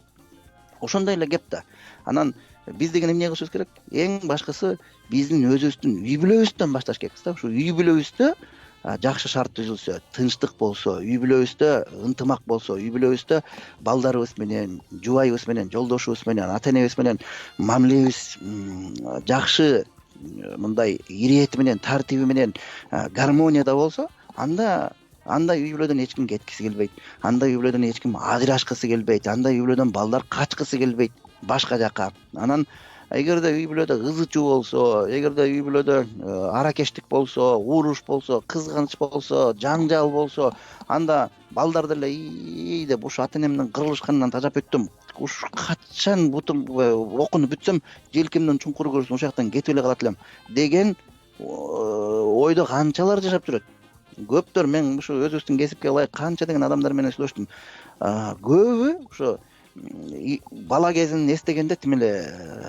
Speaker 3: Ошондой эле кеп да. Анан биз деген эмне кылышыбыз керек? Эң башкысы биздин өзүбүздүн үй бүлөбүздөн башташ керекпиз да. Ушу үй бүлөбүздө жакшы шарт түзүлсө, тынчтык болсо, үй бүлөбүздө ынтымак болсо, үй бүлөбүздө балдарыбыз менен, жубайыбыз менен, жолдошубуз менен, ата энебиз менен мамилебиз жакшы, мындай ирети менен, тартиби менен гармонияда болсо, анда үй бүлөдөн эч ким кеткиси келбейт. Анда үй бүлөдөн эч ким ажырашкысы келбейт. Анда үй бүлөдөн балдар качкысы келбейт башка жака. Анан эгерде үй бүлөдө ызы чуу болсо, эгерде үй бүлөдө аракештик болсо, уруш болсо, кызганыч болсо, жаңжал болсо, анда балдар деле ий деп ушу ата энемдин кырылышканынан тажап өттүм. Ушу качан бутум окунуп бүтсөм, желкемден чуңкур көрсөм ошол жактан кетип эле калат элем деген ойдо канчалар жашап жүрөт. Көптөр мен ушу өзүбүздүн кесипке ылайык канча деген адамдар менен сүйлөштүм. Көбү ушо бала кезин эстегенде тим эле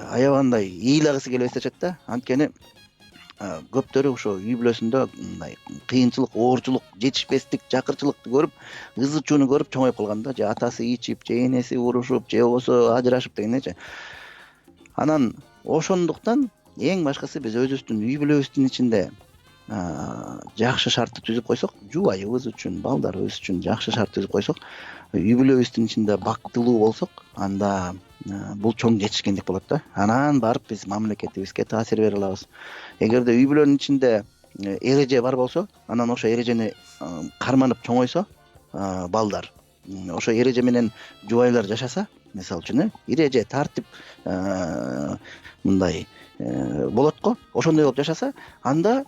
Speaker 3: аябагандай ыйлагысы келип эстешет да. Анткени көптөрү ошо үй бүлөсүндө мындай кыйынчылык, оорчулук, жетишпестик, жакырчылыкты көрүп, ызы чууну көрүп чоңоюп калган да. Же атасы ичип, же энеси урушуп, же болбосо ажырашып дегендейчи. Анан ошондуктан эң башкысы биз өзүбүздүн үй бүлөбүздүн ичинде жакшы шартты түзүп койсок, жубайыбыз үчүн, балдарыбыз үчүн жакшы шарт түзүп койсок, үй бүлөбүздүн ичинде бактылуу болсок, анда бул чоң жетишкендик болот да. Анан барып биз мамлекетибизге таасир бере алабыз. Эгерде үй бүлөнүн ичинде эреже бар болсо, анан ошо эрежени карманып чоңойсо, балдар ошо эреже менен жубайлар жашаса, мисалы үчүн эреже, тартип мындай болот го, ошондой болуп жашаса, анда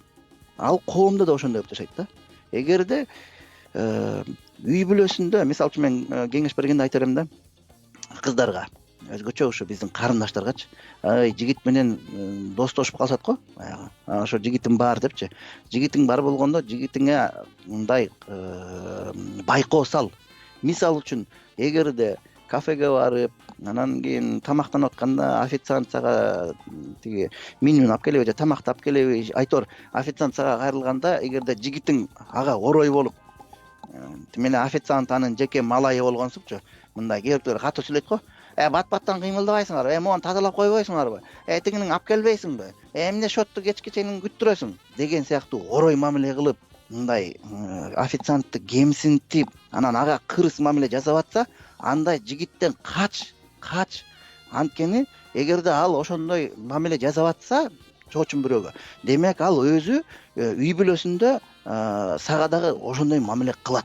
Speaker 3: ал коомдо да ошондой болуп жашайт да. Эгерде үй бүлөсүндө, мисалы үчүн мен кеңеш бергенде айтар элем да, кыздарга, өзгөчө ушу биздин карындаштаргачы, жигит менен достошуп калышат го, баягы ошо жигитим бар депчи. Жигитиң бар болгондо жигитиңе мындай байкоо сал. Мисалы үчүн, эгерде кафеге барып, анан кийин тамактанып атканда официант сага тиги менюну алып келеби же тамакты алып келеби, айтор официант сага кайрылганда, эгерде жигитиң ага орой болуп, тим эле официант анын жеке малайы болгонсупчу, мындай кээ бирлер катуу сүйлөйт го. Бат-баттан кыймылдабайсыңарбы? Мону тазалап койбойсуңарбы? Тигинин алып келбейсиңби? Эмне шотту кечке чейин күттүрөсүң? Деген сыяктуу орой мамиле кылып, мындай официантты кемсинтип, анан ага кырыс мамиле жасап атса, андай жигиттен кач. Анткени эгерде ал ошондой мамиле жасап атса, чоочун бирөөгө, демек ал өзү үй бүлөсүндө сага дагы ошондой мамиле кылат.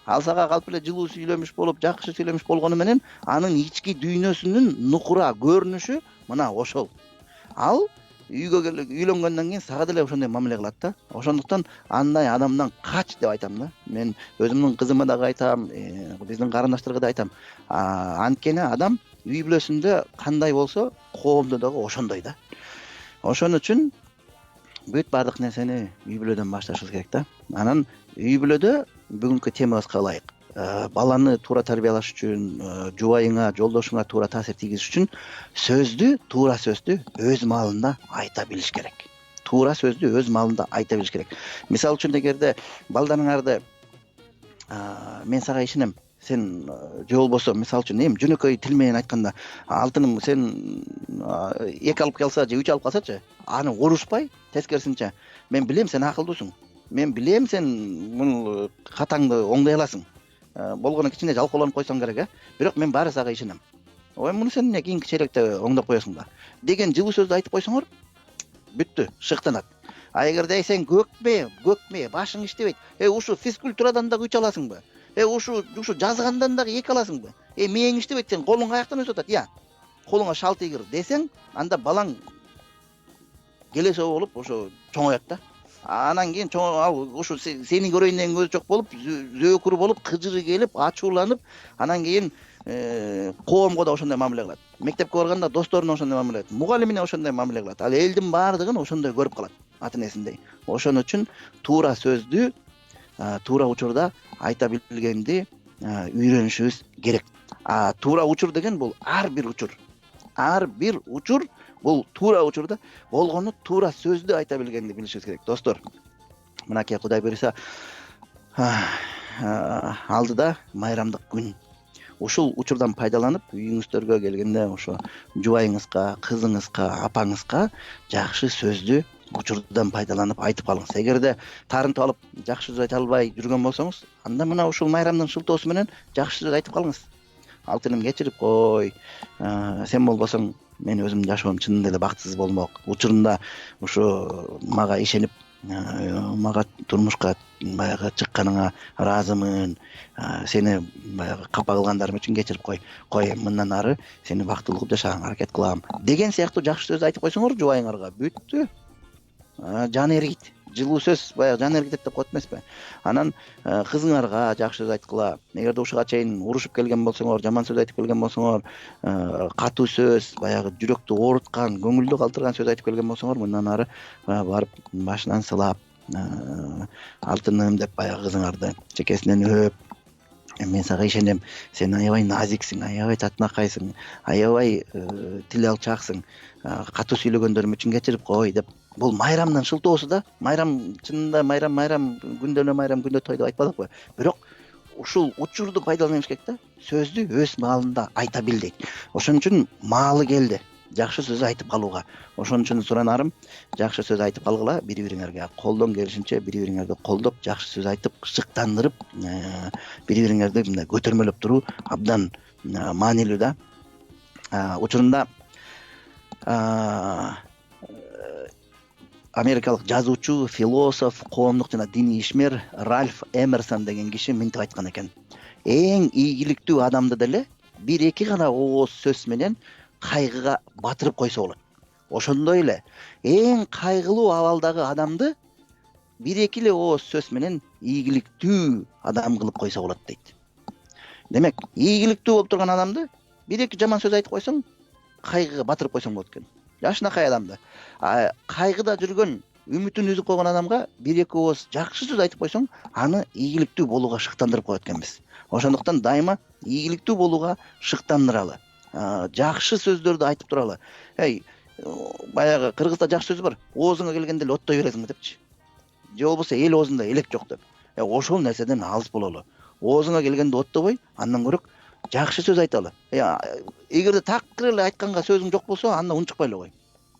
Speaker 3: Ал сага калп эле жылуу сүйлөмүш болуп, жакшы сүйлөмүш болгону менен анын ички дүйнөсүнүн нукура көрүнүшү мына ошол. Ал үйгө келип үйлөнгөндөн кийин сага деле ошондой мамиле кылат да. Ошондуктан андай адамдан кач деп айтам да. Мен өзүмдүн кызыма дагы айтам, биздин карындаштарга да айтам. Анткени адам үй бүлөсүндө кандай болсо, коомдо дагы ошондой да. Ошон үчүн бүт баардык нерсени үй бүлөдөн башташыбыз керек да. Анан үй бүлөдө бүгүнкү темабызга ылайык, баланы туура тарбиялаш үчүн, жубайыңа, жолдошуңа туура таасир тийгизиш үчүн туура сөздү өз маалында айта билиш керек. Туура сөздү өз маалында айта билиш керек. Мисалы үчүн, эгерде балдарыңарды мен сага ишенем, сен же болбосо, мисалы үчүн жөнөкөй тил менен айтканда, алтыным сен 2 алып келса же 3 алып калсачы, аны урушпай, тескерисинче, мен билем сен акылдуусуң. Мен билем сен бул катаңды оңдой аласың. Болгону кичине жалкоолонуп койсоң керек, бирок мен баары сага ишенем. Муну сен эмне кийинки чейректе оңдоп коесуң да деген жылуу сөздү айтып койсоңор, бүттү, шыктанат. Эгерде сен көкме, башың иштебейт. Ушу физкультурадан дагы 3 аласыңбы? Ушу жазгандан дагы 2 аласыңбы? Мээң иштебейт, сен колуң каяктан өсүп атат? Колуңа шал тийгир десең, анда балаң келесоо болуп ошо чоңоет да. Анан кийин ал ушу сени көрөйүндөн көзү жок болуп, зөөкүр болуп, кыжыры келип, ачууланып, анан кийин коомго да ошондой мамиле кылат. Мектепке барганда досторуна ошондой мамиле кылат, мугалимине ошондой мамиле кылат. Ал элдин баардыгын ошондой көрүп калат, ата энесиндей. Ошон үчүн туура сөздү туура учурда айта билгенди үйрөнүшүбүз керек. Туура учур деген бул ар бир учур бул туура учурда болгону туура сөздү айта билгенди билишибиз керек. Достор, мынакей Кудай буйруса алдыда майрамдык күн. Ушул учурдан пайдаланып, үйүңүздөргө келгенде ошо жубайыңызга, кызыңызга, апаңызга жакшы сөздү учурдан пайдаланып айтып калыңыз. Эгерде тарынтып алып жакшы сөз айта албай жүргөн болсоңуз, анда мына ушул майрамдын шылтоосу менен жакшы сөз айтып калыңыз. Алтыным кечирип кой, сен болбосоң мен өзүмдүн жашоом чынында эле бактысыз болмок. Учурунда ушу мага ишенип мага турмушка баягы чыкканыңа ыраазымын, сени баягы капа кылгандарым үчүн кечирип кой, мындан ары сени бактылуу кылып жашаганга аракет кылам деген сыяктуу жакшы сөз айтып койсоңор жубайыңарга бүттү. Жан эргийт, жылуу сөз баягы жан эргитет деп коет эмеспи. Анан кызыңарга жакшы сөз айткыла. Эгерде ушуга чейин урушуп келген болсоңор, жаман сөз айтып келген болсоңор, катуу сөз, баягы жүрөктү ооруткан, көңүлдү калтырган сөз айтып келген болсоңор, мындан ары барып башынан сылап, алтыным деп баягы кызыңарды чекесинен өөп, мен сага ишенем, сен аябай назиксиң, аябай татынакайсың, аябай тил алчааксың, катуу сүйлөгөндөрүм үчүн кечирип кой деп, бул майрамдан шылтоосу да. Майрам чынында майрам күндө эле майрам, күндө той деп айтпадык го. Бирок ушул учурду пайдаланышыбыз керек да. Сөздү өз маалында айта бил дейт. Ошон үчүн маалы келди жакшы сөз айтып калууга. Ошон үчүн суранарым, жакшы сөз айтып калгыла, бири-бириңерге колдон келишинче бири-бириңерди колдоп, жакшы сөз айтып, шыктандырып, бири-бириңерди мындай көтөрмөлөп туруу абдан маанилүү да. Учурунда америкалык жазуучу, философ, коомдук жана диний ишмер Ральф Эмерсон деген киши мынтип айткан экен. Эң ийгиликтүү адамды деле бир-эки гана ооз сөз менен кайгыга батырып койсо болот. Ошондой эле эң кайгылуу абалдагы адамды бир-эки эле ооз сөз менен ийгиликтүү адам кылып койсо болот дейт. Демек, ийгиликтүү болуп турган адамды бир-эки жаман сөз айтып койсоң, кайгыга батырып койсоң болот экен. Жашынакай адамды, кайгыда жүргөн, үмүтүн үзүп койгон адамга бир-эки ооз жакшы сөз айтып койсоң, аны ийгиликтүү болууга шыктандырып коет экенбиз. Ошондуктан дайыма ийгиликтүү болууга шыктандыралы. Жакшы сөздөрдү айтып туралы. Баягы кыргызда жакшы сөз бар. Оозуңа келгенде эле оттой бересиң депчи. Же болбосо эл оозунда элек жок деп. Ошол нерседен алыс бололу. Оозуңа келгенде оттобой, андан көрөк жакшы сөз айталы. Эгерде такыр эле айтканга сөзүң жок болсо, анда унчукпай эле кой.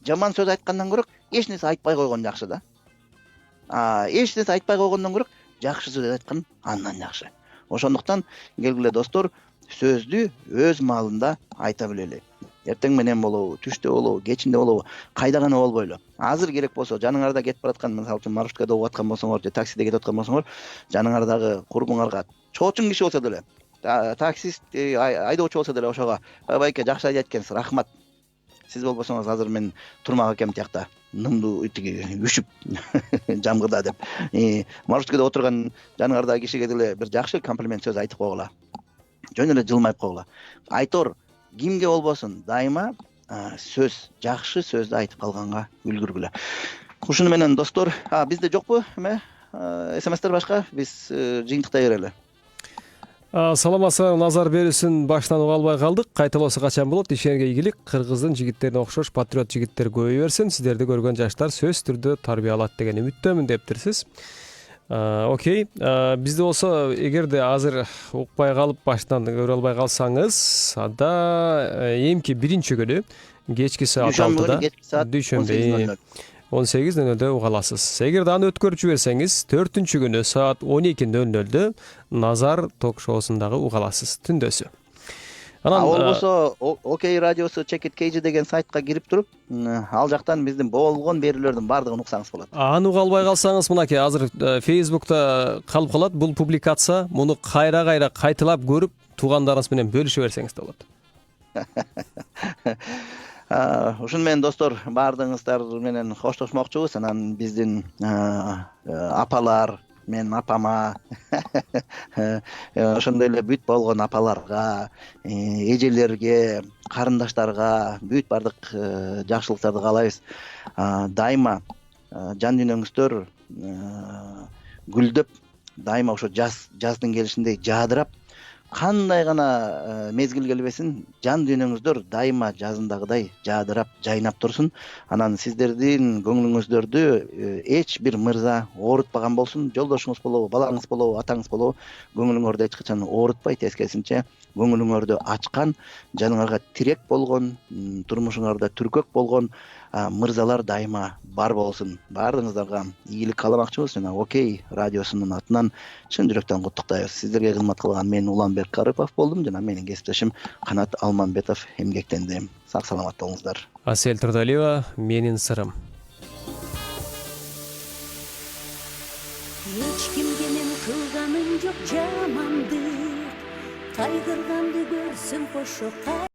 Speaker 3: Жаман сөз айткандан көрөк эч нерсе айтпай койгон жакшы да. Эч нерсе айтпай койгондон көрөк жакшы сөз айткан андан жакшы. Ошондуктан келгиле достор, сөздү өз маалында айта билели. Эртең менен болобу, түштө болобу, кечинде болобу, кайда гана болбойлу. Азыр керек болсо, жаныңарда кетип бараткан, мисалы үчүн маршруткада угуп аткан болсоңор, же таксиде кетип аткан болсоңор, жаныңардагы курбуңарга чоочун киши болсо деле, таксист айдоочу болсо деле ошого байке жакшы айдайт экенсиз, рахмат. Сиз болбосоңуз азыр мен турмак экем тиякта, нымду тиги үшүп жамгырда деп. Маршруткада отурган жаныңардагы кишиге деле бир жакшы комплимент сөз айтып койгула. Жөн эле жылмайып койгула. Айтор кимге болбосун, дайыма сөз, жакшы сөздү айтып калганга үлгүргүлө. Ушуну менен достор, бизде жокпу эме СМСтер башка, биз жыйынтыктай берели.
Speaker 2: Саламатсызбы, назар берүүсүн баштан уга албай калдык. Кайталоосу качан болот? Ишенерге ийгилик. Кыргыздын жигиттерине окшош патриот жигиттер көбөйө берсин. Сиздерди көргөн жаштар сөзсүз түрдө тарбия алат деген үмүттөмүн дептирсиз. Окей. Бизде болсо, эгерде азыр укпай калып баштан көрө албай калсаңыз, анда эмки биринчи күнү кечки саат 6-да, дүйшөмбү 18:00-дө уга аласыз. Эгерде аны өткөрүп жиберсеңиз, 4-күнү күнү саат 12:00-дө Назар ток-шоусундагы уга аласыз, түндөсү.
Speaker 3: Ал болсо Окей радиосу Чекит KG деген сайтка кирип туруп, ал жактан биздин болгон берүүлөрдүн баардыгын уксаңыз болот.
Speaker 2: Аны уга албай калсаңыз, мынакей азыр Facebook'та калып калат бул публикация, муну кайра кайталап көрүп, туугандарыңыз менен бөлүшө берсеңиз да болот.
Speaker 3: Ушун менен достор, баардыгыңыздар менен коштошмокчубуз. Анан биздин апалар, мен апама, ошондой эле бүт болгон апаларга, эжелерге, карындаштарга бүт баардык жакшылыктарды каалайбыз. Дайыма жан дүйнөңүздөр гүлдөп, дайыма ошо жаздын келишиндей жаадырап, кандай гана мезгил келбесин, жан дүйнөңүздөр дайыма жазындагыдай жаадырап, жайнап турсун. Анан сиздердин көңүлүңүздөрдү эч бир мырза оорутпаган болсун. Жолдошуңуз болобу, балаңыз болобу, атаңыз болобу, көңүлүңөрдү эч качан оорутпай, тескерисинче көңүлүңөрдү ачкан, жаныңарга тирек болгон, турмушуңарда түркөк болгон мырзалар дайыма бар болсун. Баардыгыңыздарга ийгилик кааламакчыбыз жана Окей радиосунун атынан чын жүрөктөн куттуктайбыз. Сиздерге кызмат кылган мен Уланбек Карыпов болдум жана менин кесиптешим Канат Алманбетов эмгектенди. Сак саламат болуңуздар.
Speaker 2: Асель Турдалиева, менин сырым.
Speaker 5: Sevgenin kılganın yok jamandık, kaygırgandı görsün koşu